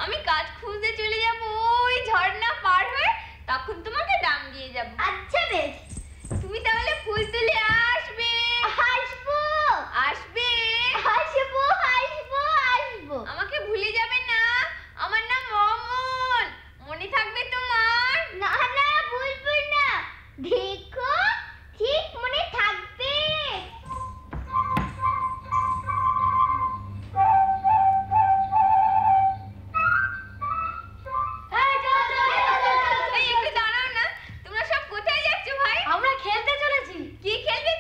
আমি কাজ খুঁজতে চলে যাব ওই ঝর্ণা পার হয়ে, তখন তোমাকে দাম দিয়ে যাব। আচ্ছা বেশ, তুমি তাহলে ফুল তুলে আসবে। আসবো। আসবে। আসবো আসবো আসবো। আমাকে ভুলে যাবে না, আমার নাম অমল। মনে থাকবে তোমার? না না, ভুলবো না। দেখো, ঠিক মনে থাকবে। এই একটু দাঁড়াও না, তোমরা সব কোথায় যাচ্ছ ভাই? আমরা খেলতে চলেছি। কি খেলবে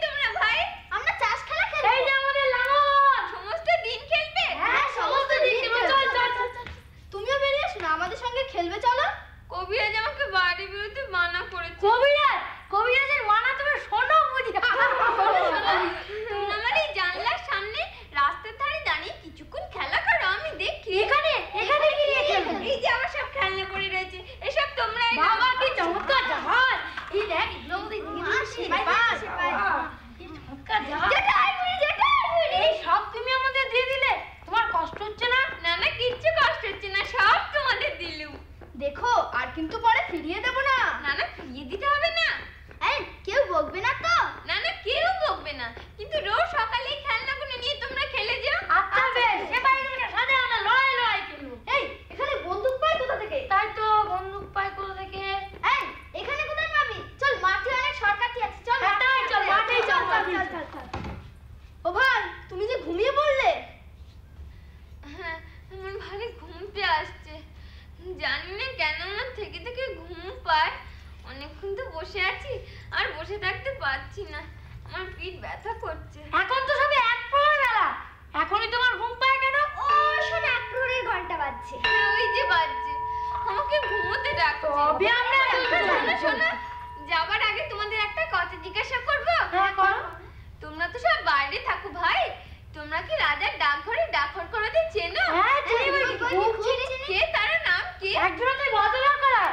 রাজার ডাকঘরে ডাকঘর করে চেনো? হ্যাঁ চিনি বলি, খুব চিনি। কে তার নাম কি? একজন আছে বদলা করা,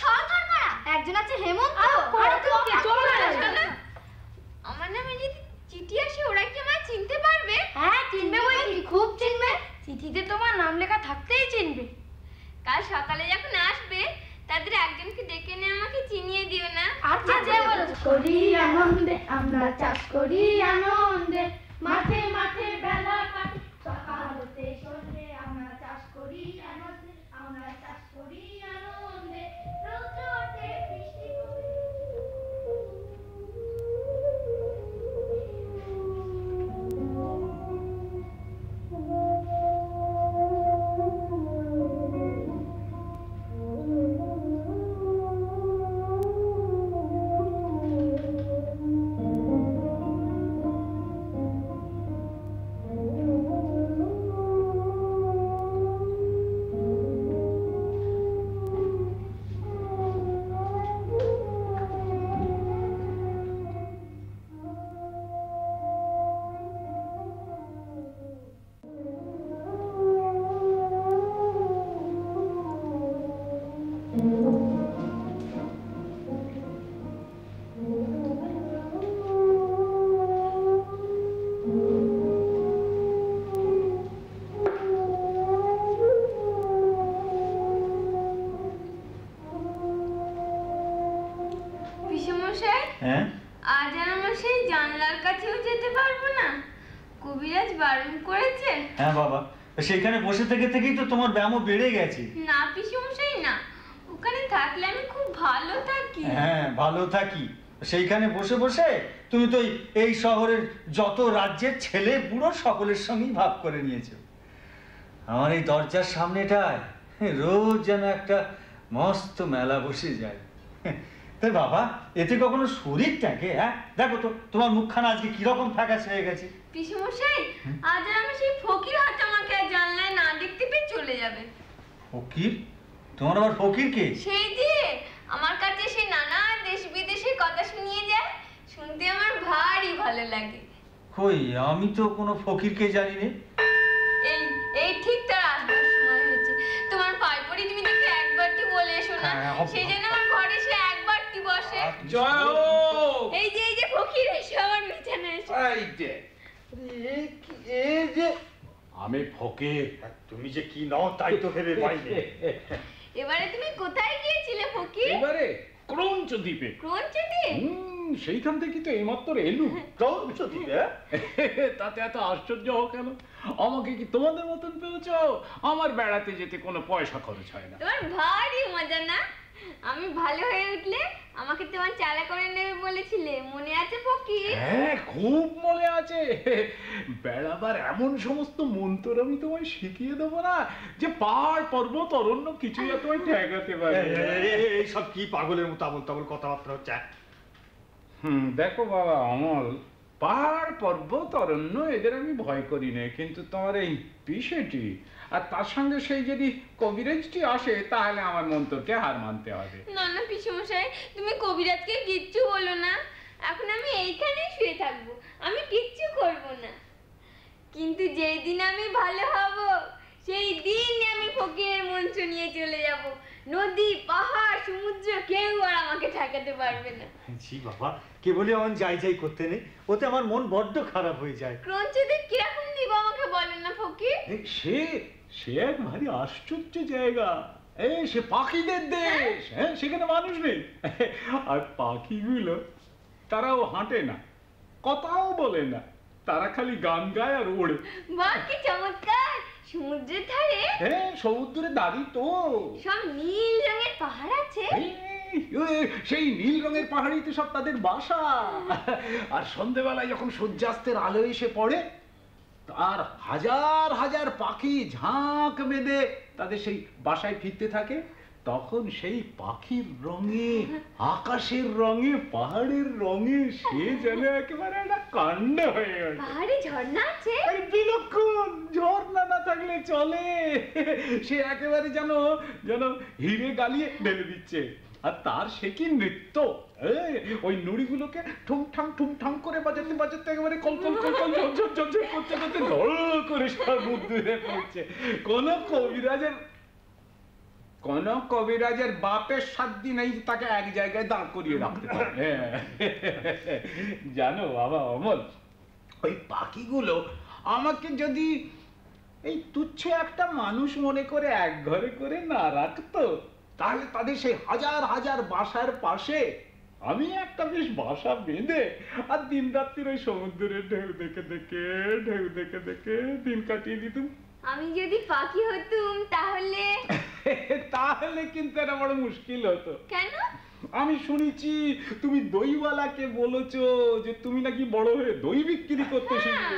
সরকার করা, একজন আছে হেমন্ত, আর তো কে চলো না। আমার নামে যদি চিঠি আসে ওরা কি আমায় চিনতে পারবে? হ্যাঁ চিনবে বলি, খুব চিনবে। চিঠিতে তোমার নাম লেখা থাকতেই চিনবে। কাল সকালে যখন আসবে তাদের একজনকে ডেকে নিয়ে আমাকে চিনিয়ে দিও না। আচ্ছা যে বলো। করি আনন্দে আমরা চাষ করি আনন্দে, মাঠে মাঠে বেলা কাটে, সকাল হতে সন্ধে আমরা চাষ করি আনন্দে, আমরা চাষ করি আনন্দে, রৌদ্র ওঠে বৃষ্টি পড়ে। পিসেমশাই, হ্যাঁ আজ আর আমার সেই জানলার কাছেও যেতে পারবো না, কবিরাজ বারণ করেছে। হ্যাঁ বাবা, সেখানে বসে থেকে থেকেই তো তোমার ব্যায়ামও বেড়ে গেছে। না পিসেমশাই না, ওখানে থাকলে আমি খুব ভালো থাকি। হ্যাঁ ভালো থাকি, সেইখানে বসে বসে তুমি তো এই শহরের যত রাজ্যের ছেলে বুড়ো সকলের সঙ্গেই ভাব করে নিয়েছো। আমার এই দরজার সামনেটায় রোজ যেন একটা মস্ত মেলা বসে যায়। তাই বাবা, এতে কখনো শরীর থাকে? হ্যাঁ দেখো তো তোমার মুখখানা আজকে কিরকম ফ্যাকাশে হয়ে গেছে। পিসেমশাই, আজ আর আমি সেই ফকির হাত আমাকে আর জানলায় না দেখতে পেয়ে চলে যাবে। ফকির? তোমার আবার ফকির কে? সেই যে আমার কাছে সে নানা দেশ বিদেশের কথা শুনিয়ে যায়, শুনতে আমার ভারী ভালো লাগে। কই, আমি তো কোনো ফকিরকে জানি না। এই এই ঠিক তার আসবার সময় হয়েছে। তোমার পায়ে পড়ি, তুমি দেখে একবারটি বলে এসো না। সেই জন্য আমার ঘরে সে একবারটি বসে। জয় হোক। এই যে ফকির এসে আমার বিছানায় এসে। এই যে এই যে আমি ফকির। তুমি যে কি নাও তাই তো ভেবে পাইনি। এবারে তুমি কোথায় গিয়েছিলে ফকির? এবারে ক্রঞ্চ দ্বীপে। ক্রঞ্চ দ্বীপ? সেইখান থেকে তো এইমাত্র এলুম। ক্রঞ্চ দ্বীপে? তাতে এত আশ্চর্য হোক কেন? আমাকে কি তোমাদের মতন পেয়েছ? আমার বেড়াতে যেতে কোনো পয়সা খরচ হয় না। তোমার ভারী মজা না? আমি ভালো হয়ে উঠলে আমাকে তোমার চালা করে নেবে বলেছিলে, মনে আছে ফকির? হ্যাঁ খুব মনে আছে। বেড়াবার এমন সমস্ত মন্ত্র আমি তোমায় শিখিয়ে দেবো না যে পাহাড় পর্বত অরণ্য কিছুই আর তোমায় ঠেকাতে পারবে না। এই সব কি পাগলের মতো আবল তাবল কথাবার্তা হচ্ছে? দেখো বাবা অমল, পাহাড় পর্বত অরণ্য এদের আমি ভয় করি না, কিন্তু তোমার এই পিসেটি আর তার সঙ্গে সেই যদি কবিরাজটি আসে তাহলে আমার মন্ত্রকে হার মানতে হবে। না না পিসেমশাই, তুমি কবিরাজকে কিচ্ছু বলো না। এখন আমি এইখানেই শুয়ে থাকবো, আমি কিচ্ছু করব না। কিন্তু যেই দিন আমি ভালো হব সেই দিন আমি ফকিরের মঞ্চ নিয়ে চলে যাব। নদী পাহাড় সমুদ্র কেউ আর আমাকে ঠেকাতে পারবে না। জি বাবা, কেবলই আমার যাই যাই করতে নেই, ওতে আমার মন বড্ড খারাপ হয়ে যায়। ক্রঞ্চদের কিরকম দিব আমাকে বলেন না ফকির? সে সে এক ভারী আশ্চর্য জায়গা। সে পাখিদের দেশ। হ্যাঁ, সেখানে মানুষ নেই। আর পাখিগুলো তারাও হাঁটে না, কথাও বলে না, তারা খালি গান গায় আর ওড়ে। বাহ কি চমৎকার! সমুদ্রের ধারে? হ্যাঁ, সমুদ্রে দাঁড়ি তো সব নীল রঙের পাহাড় আছে। সেই নীল রঙের পাহাড়িতে সব তাদের বাসা। আর সন্ধ্যেবেলায় যখন সূর্যাস্তের আলো এসে পড়ে, তার হাজার হাজার পাখি ঝাঁক বেঁধে তাদের সেই বাসায় ফিরতে থাকে। তখন সেই পাখির রঙে, আকাশের রঙে, পাহাড়ের রঙে সে যেন একেবারে একটা কাণ্ড হয়ে গেল। পাহাড়ে ঝর্ণা আছে? বিলক্ষণ! ঝর্ণা না থাকলে চলে। সে একেবারে যেন যেন হিরে গালিয়ে ঢেলে দিচ্ছে। আর তার সে কি নৃত্য! ওই নুড়িগুলোকে ঠুং ঠাং করে বাজাতে বাজাতে একেবারে কলকল কলকল ঝরঝর ঝরঝর করতে করতে ধড় করে সমুদ্রে পড়ছে। কোন কবিরাজের বাপের সাধ্য নেই তাকে এক জায়গায় দাঁড় করিয়ে রাখতে পারে। জানো বাবা অমল, ওই পাখিগুলো আমাকে যদি এই তুচ্ছ একটা মানুষ মনে করে এক ঘরে করে না রাখতো, তাহলে তাদের সেই হাজার হাজার বাসার পাশে আমি একটা বেশ বাসা বেঁধে আর দিন রাত্রির ওই সমুদ্রের ঢেউ দেখে দেখে দিন কাটিয়ে দিতাম। আমি যদি পাখি হতুম তাহলে তাহলে কিন্তু এটা বড় মুশকিল হতো। কেন? আমি শুনেছি তুমি দইওয়ালাকে বলেছো যে তুমি নাকি বড় হয়ে দই বিক্রি করতে শিখবে।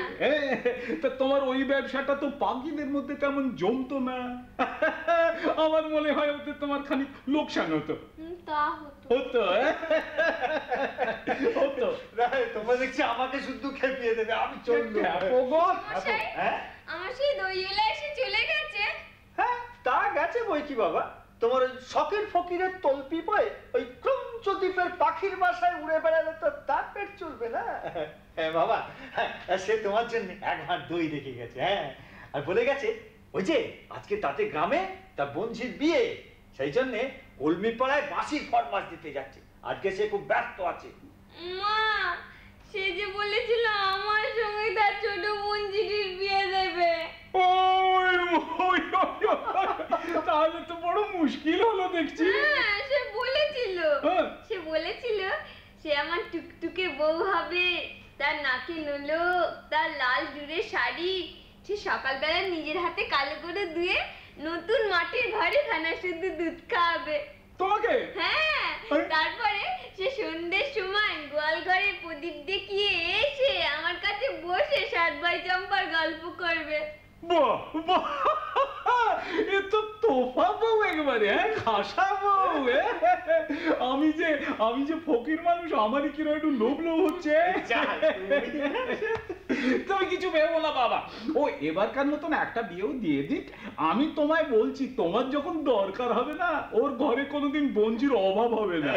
তা তোমার ওই ব্যবসাটা তো পাখিদের মধ্যে তেমন জমতো না। আমার মনে হয় ওতে তোমার খানিক লোকসান হতো। তা হতো হতো তোমরা দেখছি আমাকে শুধু খেপিয়ে দেবে। আমি চলবো। আমার সেই দইওয়ালা এসে চলে গেছে। হ্যাঁ তা গেছে বই কি বাবা, তোমার ওই শখের ফকিরের তলপি বয় ওই ক্রঞ্চ দ্বীপের পাখির বাসায় উড়ে বেড়ালে তো তার পেট চলবে না। হ্যাঁ বাবা, সে তোমার জন্য একবার দই রেখে গেছে। হ্যাঁ, আর বলে গেছে ওই যে আজকে তাতে গ্রামে তার বঞ্জির বিয়ে, সেই জন্যে কলমি পাড়ায় বাঁশির ফরমাস দিতে যাচ্ছে। আজকে সে খুব ব্যস্ত আছে। মা, সে যে বলেছিল আমার সঙ্গে তার ছোট বঞ্জির বিয়ে দেবে। তাহলে তো বড় মুশকিল হলো দেখছি। হ্যাঁ, সে বলেছিল সে আমার টুকটুকে বউ হবে, তার নাকে নোলক, তার লাল জুড়ে শাড়ি, সে সকালবেলা নিজের হাতে কালো করে ধুয়ে নতুন মাটির ঘরে খানা শুদ্ধ দুধ খাওয়াবে তোমাকে। হ্যাঁ, তারপরে সে সন্ধ্যের সময় গোয়াল ঘরে প্রদীপ দেখিয়ে এসে আমার কাছে বসে সাত ভাই চম্পার গল্প করবে। বাহ বাহ, এ তো তোফা বউ একবারে। হ্যাঁ, খাসা বউ। আমি যে ফকির মানুষ, আমারই কিরকম একটু লোভ হচ্ছে। তুমি কিছু ভেবো না বাবা, ও এবারকার মতন একটা বিয়েও দিয়ে দিক। আমি তোমায় বলছি, তোমার যখন দরকার হবে না, ওর ঘরে কোনোদিন বঞ্জির অভাব হবে না।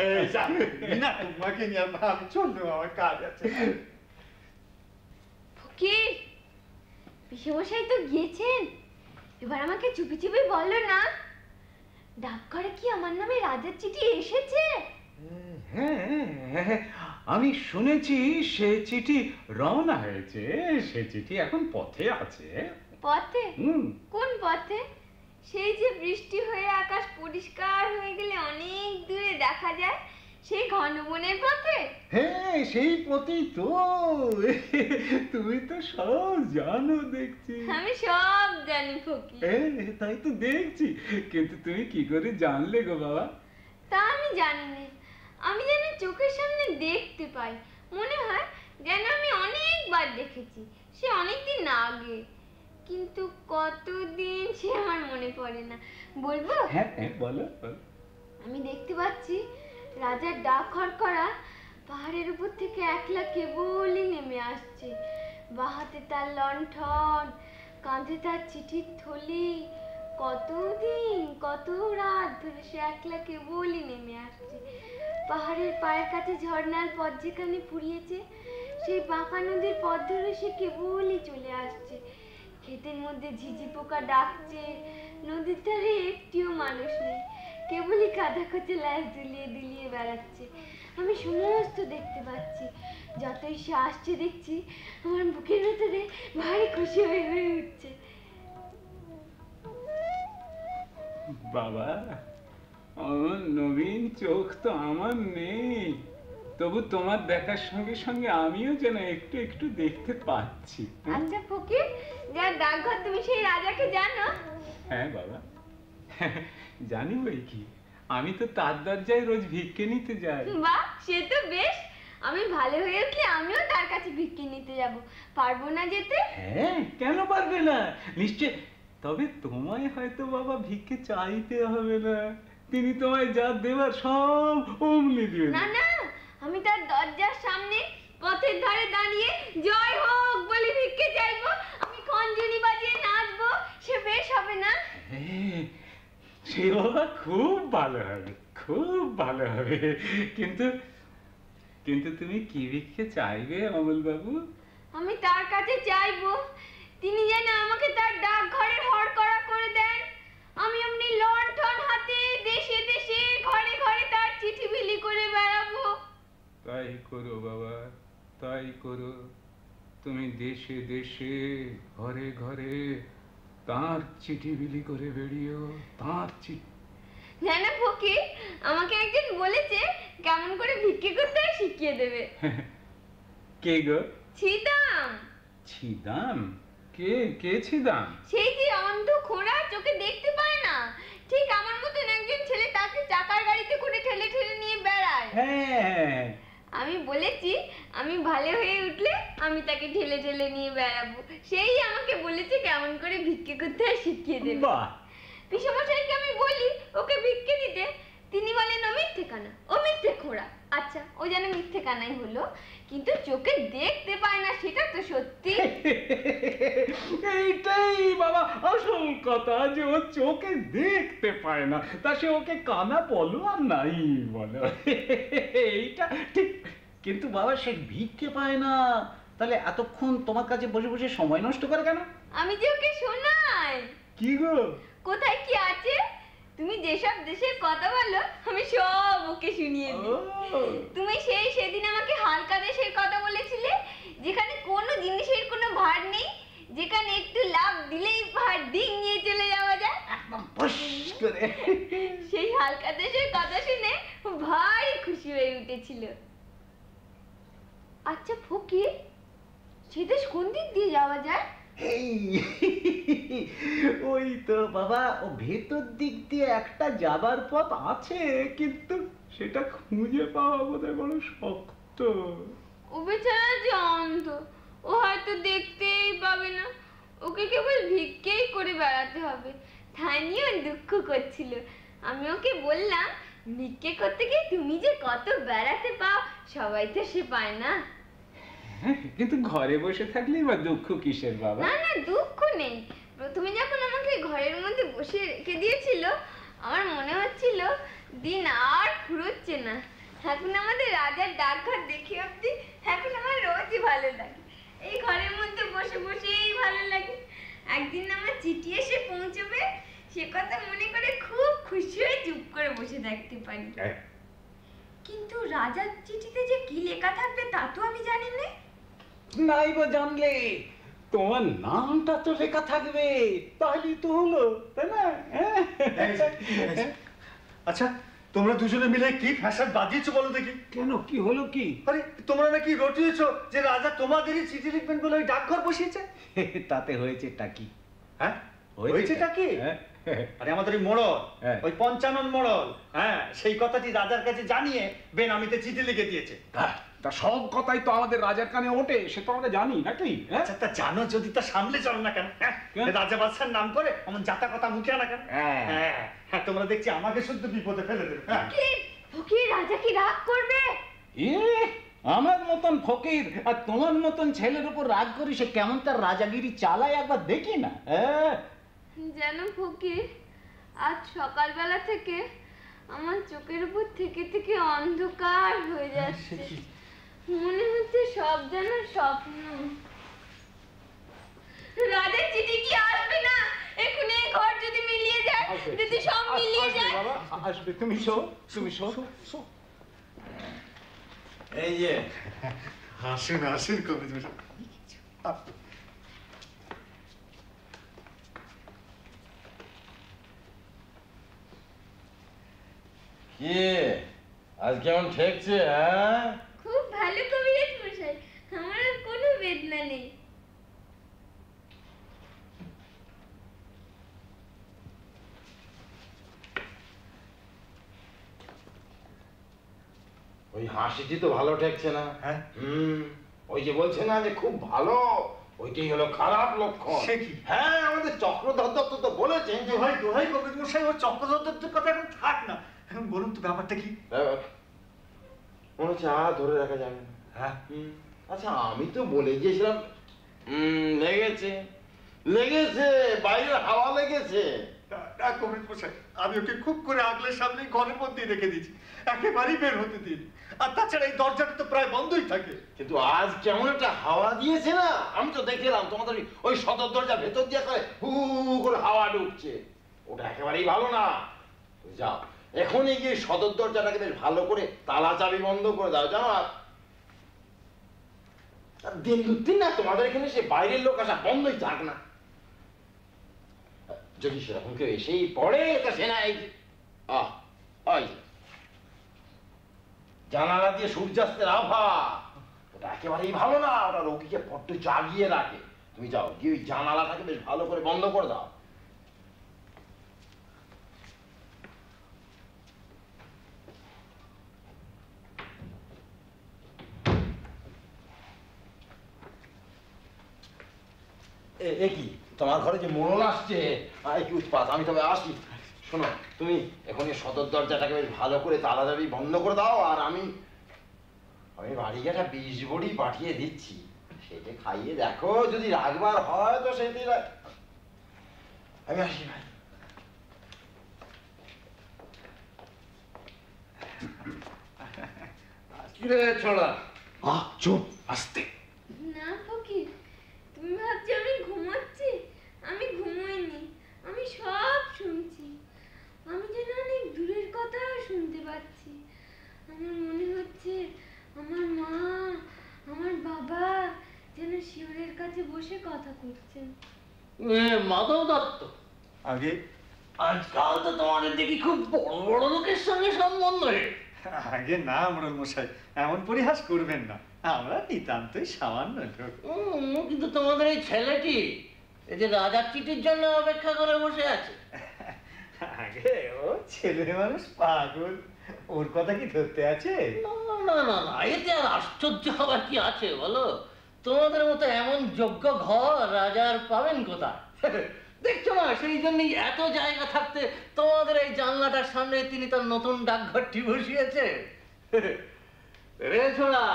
না তোমাকে নিয়ে আমি চলবো, আমার কাজ আছে। ফকির পিসেমশাই তো গিয়েছেন, এবার আমাকে চুপি চুপি বলো না, ডাকঘরে কি আমার নামে রাজার চিঠি এসেছে? হ্যাঁ, আমি শুনেছি সে চিঠি রওনা হয়েছে, সে চিঠি এখন পথে আছে। পথে? কোন পথে? সেই যে বৃষ্টি হয়ে আকাশ পরিষ্কার হয়ে গেলে অনেক দূরে দেখা যায় সেই ঘন বনের পথে? হ্যাঁ, সেই পথেই তো। তুমি তো সব জানো দেখছি। আমি সব জানি ফকির। তাই তো দেখছি, কিন্তু তুমি কি করে জানলে গো বাবা? তা আমি জানি না, আমি যেন চোখের সামনে দেখতে পাই, মনে হয় যেন আমি অনেকবার দেখেছি, সে অনেকদিন আগে, কিন্তু কতদিন সে আমার মনে পড়ে না। বলবো? হ্যাঁ বলো। আমি দেখতে পাচ্ছি রাজার ডাক খড়খড়া পাহাড়ের উপর থেকে একলা কেবলই নেমে আসছে, বাহাতে তার লণ্ঠন, কাঁধে তার চিঠির থলি, কতদিন কত রাত ধরে সে একলা কেবলই নেমে আসছে। পাহাড়ের পায়ের কাছে ঝর্ণার পথ যেখানে ফুরিয়েছে, সেই বাঁকা নদীর পথ ধরে সে কেবলই চলে আসছে। ক্ষেতের মধ্যে ঝিঝি পোকা ডাকছে, নদীর ধারে একটিও মানুষ নেই, কেবলই কাদা খোঁচে লাশ দুলিয়ে দুলিয়ে বেড়াচ্ছে। আমি সমস্ত দেখতে পাচ্ছি, যতই সে আসছে দেখছি আমার বুকের ভেতরে ভারী খুশি হয়ে হয়ে উঠছে। বাবা, আমার নবীন চোখ তো আমার নেই, তবু তোমার দেখার সঙ্গে সঙ্গে আমিও যেন একটু একটু দেখতে পাচ্ছি। আচ্ছা ফকির, যার ডাকঘর তুমি সেই রাজাকে জানো? হ্যাঁ বাবা, জানি বই কি, আমি তো তার দরজায় রোজ ভিক্ষে নিতে যাই। বাহ, সে তো বেশ। আমি ভালো হয়ে উঠলে আমিও তার কাছে ভিক্ষে নিতে যাব, পারবো না যেতে? হ্যাঁ, কেন পারবে না, নিশ্চয়। তবে তোমায় হয়তো বাবা ভিক্ষে চাইতে হবে না, তিনি তোমায় যা দেবার সব অমনি দিয়ে না না, আমি তার দরজার সামনে পথের ধারে দাঁড়িয়ে জয় হোক বলে ভিক্ষে চাইবো, আমি খঞ্জনি বাজিয়ে নাচবো, সে বেশ হবে না? সে বাবা খুব ভালো হবে, খুব ভালো হবে। কিন্তু কিন্তু তুমি কি ভিক্ষে চাইবে অমল বাবু? আমি তার কাছে চাইবো তিনি যেন আমাকে তার ডাকঘরের হরকড়া করে দেন। আমি এমনি লণ্ঠন হাতে দেশে দেশে ঘরে ঘরে তার চিঠি বিলি করে বেড়াবো। তাই করো বাবা, তাই করো। তুমি দেশে দেশে ঘরে ঘরে তার চিঠি বিলি করে বেরিও, তার চিঠি। জানো ফকির, আমাকে একজন বলেছে কেমন করে ভিক্ষে করতে হয় শিখিয়ে দেবে। কে গো? ছিদাম। ছিদাম? কে কে ছিদাম? সেই যে অন্ধ খোঁড়া, চোখে দেখতে পায় না, ঠিক আমার মতন একজন ছেলে, তাকে চাকার গাড়িতে করে ঠেলে ঠেলে নিয়ে বেড়ায়। হ্যাঁ, আমি বলেছি আমি ভালো হয়ে উঠলে আমি তাকে ঠেলে ঠেলে নিয়ে বেড়াবো। সেই আমাকে বলেছে কেমন করে ভিক্ষে করতে হয় শিখিয়ে দেবে। বাহ! পিসমশাইকে আমি বলি ওকে ভিক্ষে দিতে, তিনি বলেন ও মিথ্যে কানা, ও মিথ্যে খোঁড়া। আচ্ছা, ও যেন মিথ্যে কানাই হলো, কিন্তু চোখে দেখতে পায় না, সেটা তো সত্যি। এইটাই বাবা আসল কথা, যে ও চোখে দেখতে পায় না, তা সে ওকে কানা বলো আর নাই বলো, এইটা ঠিক। কিন্তু বাবা সে ভিক্ষে পায় না, তাহলে এতক্ষণ তোমার কাছে বসে বসে সময় নষ্ট করে কেন? আমি যে ওকে শোনাই। কি গো? কোথায় কি আছে, তুমি যেসব দেশের কথা বলো আমি সব ওকে শুনিয়ে দিই। তুমি সেদিন আমাকে হালকা দেশের কথা বলেছিলে, যেখানে কোনো জিনিসের কোনো ভার নেই, যেখানে একটু লাভ দিলেই ভার ডিঙিয়ে চলে যাওয়া যায়, একদম ফস করে। সেই হালকা দেশের কথা শুনে ভারী খুশি হয়ে উঠেছিল। আচ্ছা ফকির, সে দেশ কোন দিক দিয়ে যাওয়া যায়? এই ওই তো বাবা, ও ভেতর দিক দিয়ে একটা যাবার পথ আছে, কিন্তু সেটা খুঁজে পাওয়া বোধহয় বড় শক্ত। ও বেচারা যে অন্ধ, ও হয়তো দেখতেই পাবে না, ওকে কেবল ভিক্ষেই করে বেড়াতে হবে। তাই নিয়ে দুঃখ করছিল। আমি ওকে বললাম, ভিক্ষে করতে গিয়ে তুমি যে কত বেড়াতে পাও, সবাই তো সে পায় না। কিন্তু ঘরে বসে থাকলেই বা দুঃখ কিসের বাবা? না না, দুঃখ নেই। প্রথমে যখন আমাকে ঘরের মধ্যে বসে রেখে দিয়েছিল, আমার মনে হচ্ছিল দিন আর ফুরোচ্ছে না। এখন আমাদের রাজার ডাকঘর দেখে অব্দি এখন আমার রোজই ভালো লাগে। এই ঘরের মধ্যে বসে বসেই ভালো লাগে। একদিন আমার চিঠি এসে পৌঁছবে, সে কথা মনে করে খুব খুশি হয়ে চুপ করে বসে থাকতে পারি। কিন্তু রাজার চিঠিতে যে কি লেখা থাকবে তা তো আমি জানি না। নাই গো জানলে, তোমার নামটা তো লেখা থাকবে, তাহলেই তো হলো, তাই না? আচ্ছা, তোমরা দুজনে মিলে কি ফ্যাশন বাজিয়েছো বলো দেখি। কেন, কি হলো কি? আরে তোমরা নাকি রটিয়েছো যে রাজা তোমাদেরই চিঠি লিখবেন বলে ওই ডাকঘর বসিয়েছে। তাতে হয়েছেটা কি? হ্যাঁ, হয়েছেটা কি? আরে আমাদের ওই মোড়ল, ওই পঞ্চানন মোড়ল, হ্যাঁ, সেই কথাটি রাজার কাছে জানিয়ে বেনামিতে চিঠি লিখে দিয়েছে। তা সব কথাই তো আমাদের রাজার কানে ওঠে, সে তো আমরা জানি নাকি? আচ্ছা, তা জানো যদি তা সামলে চলো না কেন? রাজা বাদশার নাম করে এমন জাতা কথা মুখে আনা কেন? হ্যাঁ, তোমরা দেখছি আমাকে শুদ্ধ বিপদে ফেলে দেবে। ফকির, রাজা কি রাগ করবে? আমার মতন ফকির আর তোমার মতন ছেলের উপর রাগ করি, সে কেমন তার রাজাগিরি চালায় একবার দেখি না। যেন ফকির, আজ সকালবেলা থেকে আমার চোখের উপর থেকে থেকে অন্ধকার হয়ে যাচ্ছে। মনে হচ্ছে সব যেন স্বপ্ন। রাজার চিঠি কি আসবে না? এখন এই ঘর যদি মিলিয়ে যায়, যদি সব মিলিয়ে যায়। বাবা আসবে, তুমি শো, তুমি শো। এই যে হাসুন হাসুন কবি। কি আজ কেমন ঠেকছে? হ্যাঁ, খুব ভালো কবিরাজ মশাই, আমার আর কোনো বেদনা নেই। ওই হাসিটি তো ভালো ঠেকছে না। হ্যাঁ, ওই যে বলছে না যে খুব ভালো, ওইটাই হলো খারাপ লক্ষণ। সে কি? হ্যাঁ, আমাদের চক্রধর দত্ত তো বলেছে। দোহাই দোহাই কবি মশাই, ওর চক্রধরদের কথা এখন থাক না। এখন বলুন তো ব্যাপারটা কি? মনে হচ্ছে ধরে রাখা যাবে না। হ্যাঁ, আচ্ছা, আমি তো বলে গিয়েছিলাম। লেগেছে লেগেছে, বাইরে হাওয়া লেগেছে। না কবির মশাই, আমি ওকে খুব করে আগলের সামনে ঘরের মধ্যে রেখে দিয়েছি, একেবারেই বের হতে দিন। আর তাছাড়া এই দরজাটা তো প্রায় বন্ধই থাকে। কিন্তু আজ কেমন একটা হাওয়া দিয়েছে না, আমি তো দেখলাম তোমাদের ওই সদর দরজা ভেতর দিয়ে করে হু করে হাওয়া ঢুকছে, ওটা একেবারেই ভালো না। যাও এখনই গিয়ে সদর দরজাটাকে বেশ ভালো করে তালা চাবি বন্ধ করে দাও, জানো। আর দিন দুদিন না তোমাদের এখানে সে বাইরের লোক আসা বন্ধই থাক না, যদি সেরকম কেউ এসেই পড়ে তা সে না এই জানালা দিয়ে সূর্যাস্তের আভা, ওটা একেবারেই ভালো না, ওটা রোগীকে বড্ড জাগিয়ে রাখে। তুমি যাও গিয়ে ওই জানালাটাকে বেশ ভালো করে বন্ধ করে দাও। এ কি তোমার ঘরে যে মোড়ল আসছে, কি উৎপাত, আমি তবে আসি। শোনো তুমি এখনই সদর দরজাটাকে বেশ ভালো করে তালা চাবি বন্ধ করে দাও, আর আমি বাড়ি একটা 20 বড়ি পাঠিয়ে দিচ্ছি, সেটা খাইয়ে দেখো, যদি রাখবার হয় তো সেটাই আমি আসি ভাই। কিরে ছোড়া, চুপ, আস্তে। না ফকির, তুমি ভাবছো আমি ঘুমাচ্ছি? আমি ঘুমোইনি, আমি সব শুনছি। আমি যেন অনেক দূরের কথা শুনতে পাচ্ছি। আমার মনে হচ্ছে আমার মা, আমার বাবা যেন শিওরের কাছে বসে কথা করছেন। মাধব দত্ত, আগে আজকাল তো তোমাদের দেখি খুব বড় বড় লোকের সঙ্গে সম্বন্ধ। আগে না মোড়ল মশাই, এমন পরিহাস করবেন না, আমরা নিতান্তই সামান্য লোক। কিন্তু তোমাদের এই ছেলেটি এই যে রাজার চিঠির জন্য অপেক্ষা করে বসে আছে। আগে ও ছেলে মানুষ পাগল, ওর কথা কি ধরতে আছে? না না না, এতে আর আশ্চর্য হবার কি আছে বলো? তোমাদের মতো এমন যোগ্য ঘর রাজার পাবেন কোথায়? দেখছো না, সেই জন্যই এত জায়গা থাকতে তোমাদের এই জানলাটার সামনে তিনি তার নতুন ডাকঘরটি বসিয়েছে। রে ছোড়া,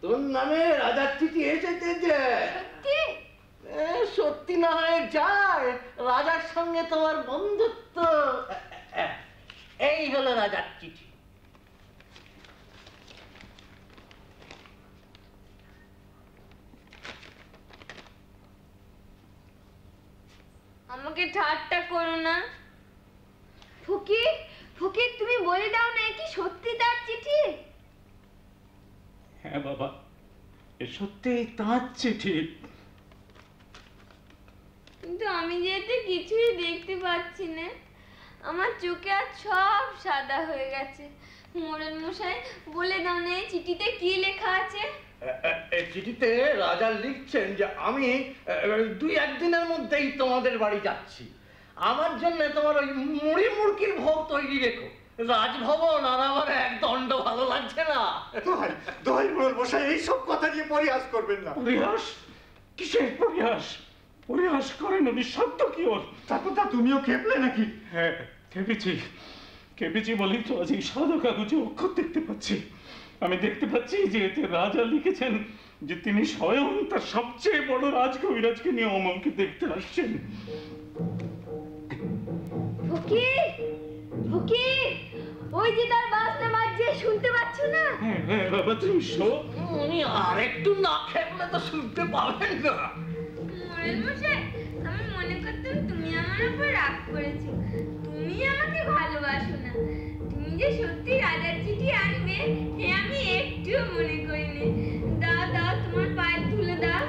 তোর নামে রাজার চিঠি এসেছে যে। সত্যি না হয় যায়, রাজার সঙ্গে তোমার বন্ধুত্ব। এই হলো রাজার চিঠি। আমাকে ঠাট্টা করো না ফকির। ফকির তুমি বলে দাও না, কি সত্যি তার চিঠি? হ্যাঁ বাবা, এ সত্যি তাঁর চিঠি। কিন্তু আমি যেহেতু কিছুই দেখতে পাচ্ছি না, আমার চোখে আজ সব সাদা হয়ে গেছে। মোড়ল মশাই বলে দাও না, এই চিঠিতে কি লেখা আছে? এই চিঠিতে রাজা লিখছেন যে আমি 2-1 দিনের মধ্যেই তোমাদের বাড়ি যাচ্ছি। আমার জন্য তোমার ওই মুড়ি মুড়কির ভোগ তৈরি রেখো। রাজভবন আর আমার এক দণ্ড ভালো লাগছে না। দোহাই মোড়ল মশাই, এইসব কথা দিয়ে পরিহাস করবেন না। পরিহাস? কিসের পরিহাস? পরিহাস করেন উনি, শব্দ কি ওর? তারপর তা তুমিও খেপলে নাকি? হ্যাঁ খেপেছি বলেই তো আজ এই সাদা কাগজে অক্ষর দেখতে পাচ্ছি। আমি দেখতে পাচ্ছি যে এতে রাজা লিখেছেন যে তিনি স্বয়ং তার সবচেয়ে বড় রাজকবিরাজকে নিয়ে অমলকে দেখতে আসছেন। ফকির, ফকির, ওই যে তার বাজনা বাজছে, শুনতে পাচ্ছ না? হ্যাঁ বাবা, তুমি শো। উনি আর একটু না খেপলে তো শুনতে পাবেন না। মোড়ল মশাই, আমি মনে করতাম তুমি আমার উপর রাগ করেছো, তুমি আমাকে ভালোবাসো না। তুমি যে সত্যি রাজার চিঠি আনবে এ আমি একটুও মনে করিনি। দাও দাও, তোমার পায়ের ধুলো দাও।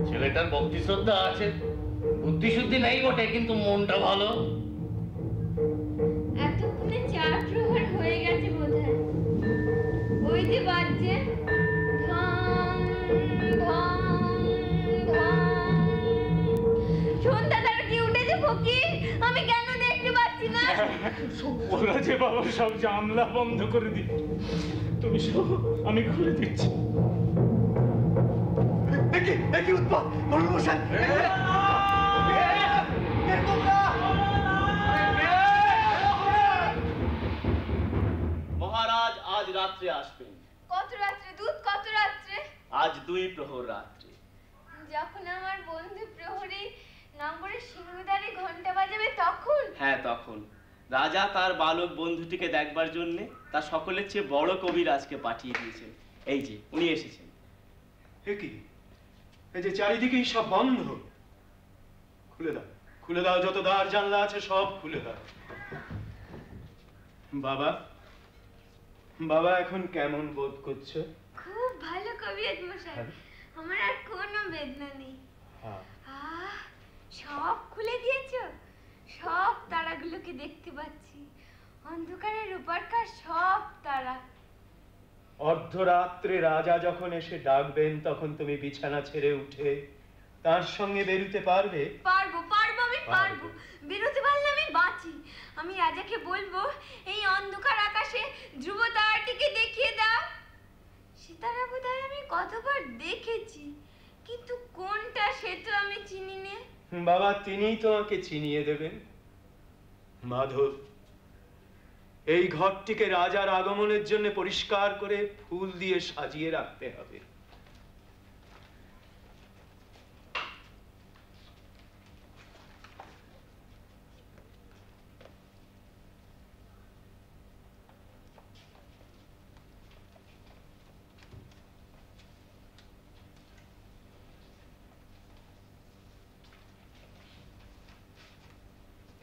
ছেলেটার ভক্তি শ্রদ্ধা আছে, বুদ্ধি শুদ্ধি নাই বটে, কিন্তু মনটা ভালো। এতক্ষণে 4 প্রহর হয়ে গেছে বোধহয়। ওই যে বাজছে ঢং ঢং ঢং। সন্ধ্যা তাড়াতাড়ি উঠেছে ফকির, আমি কেন দেখতে পাচ্ছি না? ওরা যে বাবা সব জানলা বন্ধ করে দিই, তুমি শো, আমি খুলে দিচ্ছি। একই উৎপাত মোড়ল মশাই। মহারাজ আজ রাত্রে আসবেন। কত রাত্রে দুধ, কত রাত্রে? আজ 2 প্রহর রাত্রে। যখন আমার বন্ধু প্রহরী নাঙ্গরের সিংহদানি ঘন্টা বাজাবে তখন? হ্যাঁ, তখন রাজা তার বালক বন্ধুটিকে দেখবার জন্য তার সকলের চেয়ে বড় কবিরাজকে পাঠিয়ে দিয়েছেন। এই যে উনি এসেছেন। কি এই যে চারিদিকেই সব বন্ধ, খুলে দাও, খুলে দাও, যত দ্বার জানলা আছে সব খুলে দাও। বাবা, বাবা এখন কেমন বোধ করছে? খুব ভালো কবিরাজ মশাই, আমার আর কোনো বেদনা নেই। সব খুলে দিয়েছো, সব তারাগুলোকে দেখতে পাচ্ছি, অন্ধকারের রূপারকার সব তারা। অর্ধরাত্রে রাজা যখন এসে ডাকবেন তখন তুমি বিছানা ছেড়ে উঠে তার সঙ্গে বেরোতে পারবে? পারবো, পারবো, আমি পারবো। বেরোতে পারলে আমি বাঁচি। আমি রাজাকে বলবো এই অন্ধকার আকাশে ধ্রুব তারাটিকে দেখিয়ে দাও। সে তারা বোধহয় আমি কতবার দেখেছি, কিন্তু কোনটা সে তো আমি চিনি না। বাবা, তিনিই তোমাকে চিনিয়ে দেবেন। মাধব, এই ঘরটিকে রাজার আগমনের জন্য পরিষ্কার করে ফুল দিয়ে সাজিয়ে রাখতে হবে।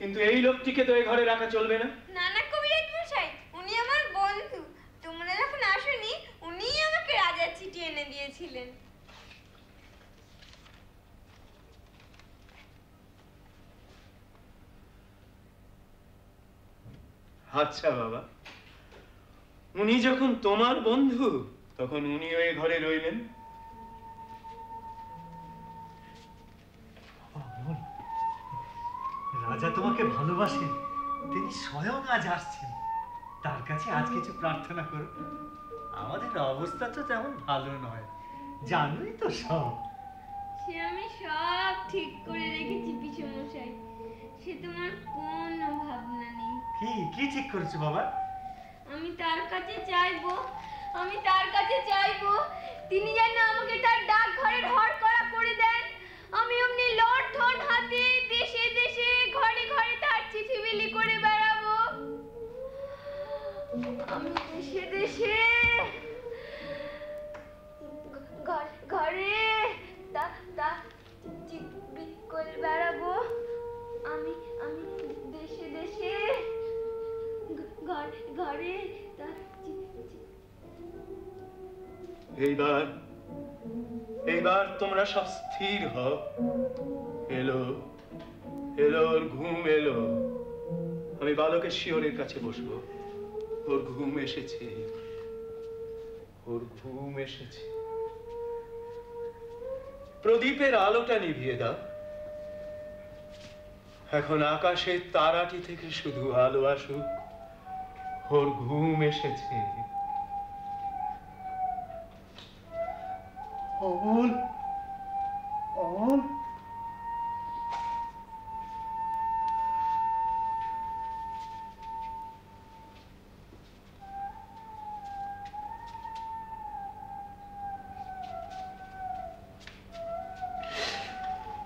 কিন্তু এই লোকটিকে তো এই ঘরে রাখা চলবে না। না না কবিরাজ মশাই, উনি আমার বন্ধু। তোমরা যখন আসোনি উনিই আমাকে রাজার চিঠি এনে দিয়েছিলেন। আচ্ছা বাবা, উনি যখন তোমার বন্ধু তখন উনিও এই ঘরে রইলেন। রাজা তোমাকে ভালোবাসেন, তিনি স্বয়ং আজ আসছেন। তার কাছে আজ কিছু প্রার্থনা করো। আমাদের অবস্থা তো তেমন ভালো নয়, জানোই তো সব। সে আমি সব ঠিক করে রেখেছি পিছু মশাই, সে তোমার কোনো ভাবনা নেই। কি ঠিক করেছো বাবা? আমি তার কাছে চাইবো, আমি তার কাছে চাইবো তিনি যেন আমাকে তার ডাক ঘরের হর করা করে দেন। আমি অমনি লণ্ঠন হাতে দেশে দেশে ঘরে ঘরে তার চিঠি বিলি করে বেড়াবো। আমি দেশে দেশে ঘরে চিঠি বিলি করে বেড়াবো। আমি দেশে দেশে ঘরে এইবার তোমরা সব স্থির হও। এলো ওর ঘুম এলো। আমি বালকের শিয়রের কাছে বসবো। ওর ঘুম এসেছে, ওর ঘুম এসেছে। প্রদীপের আলোটা নিভিয়ে দাও। এখন আকাশের তারাটি থেকে শুধু আলো আসুক। ওর ঘুম এসেছে। অমল, অমল,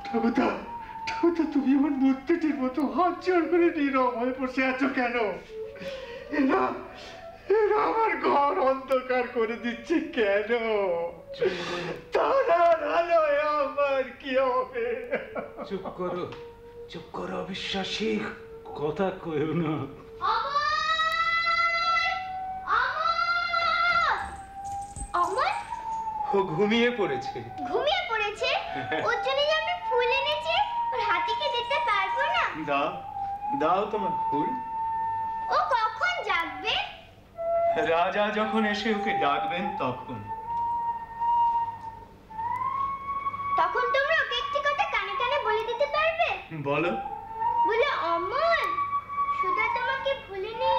ঠাকুরদা, তুমি আমার মূর্তিটির মতো হাত জোড় করে নীরব হয়ে বসে আছো কেন? এরা আমার ঘর অন্ধকার করে দিচ্ছে কেন? তারার আলোয় আমার কি হবে? চুপ করো অবিশ্বাসী, কথা কইও না। ও ঘুমিয়ে পড়েছে। ঘুমিয়ে পড়েছে? ওর জন্য যে আমি ফুল এনেছি, ওর হাতিকে দিতে পারবো না? দাও তোমার ফুল। ও কখন জাগবে? রাজা যখন এসে ওকে ডাকবেন তখন। তখন তোমরা ওকে একটি কথা কানে কানে বলে দিতে পারবে? বলো। বলে, অমল, সুধা তোমাকে ভুলেনি।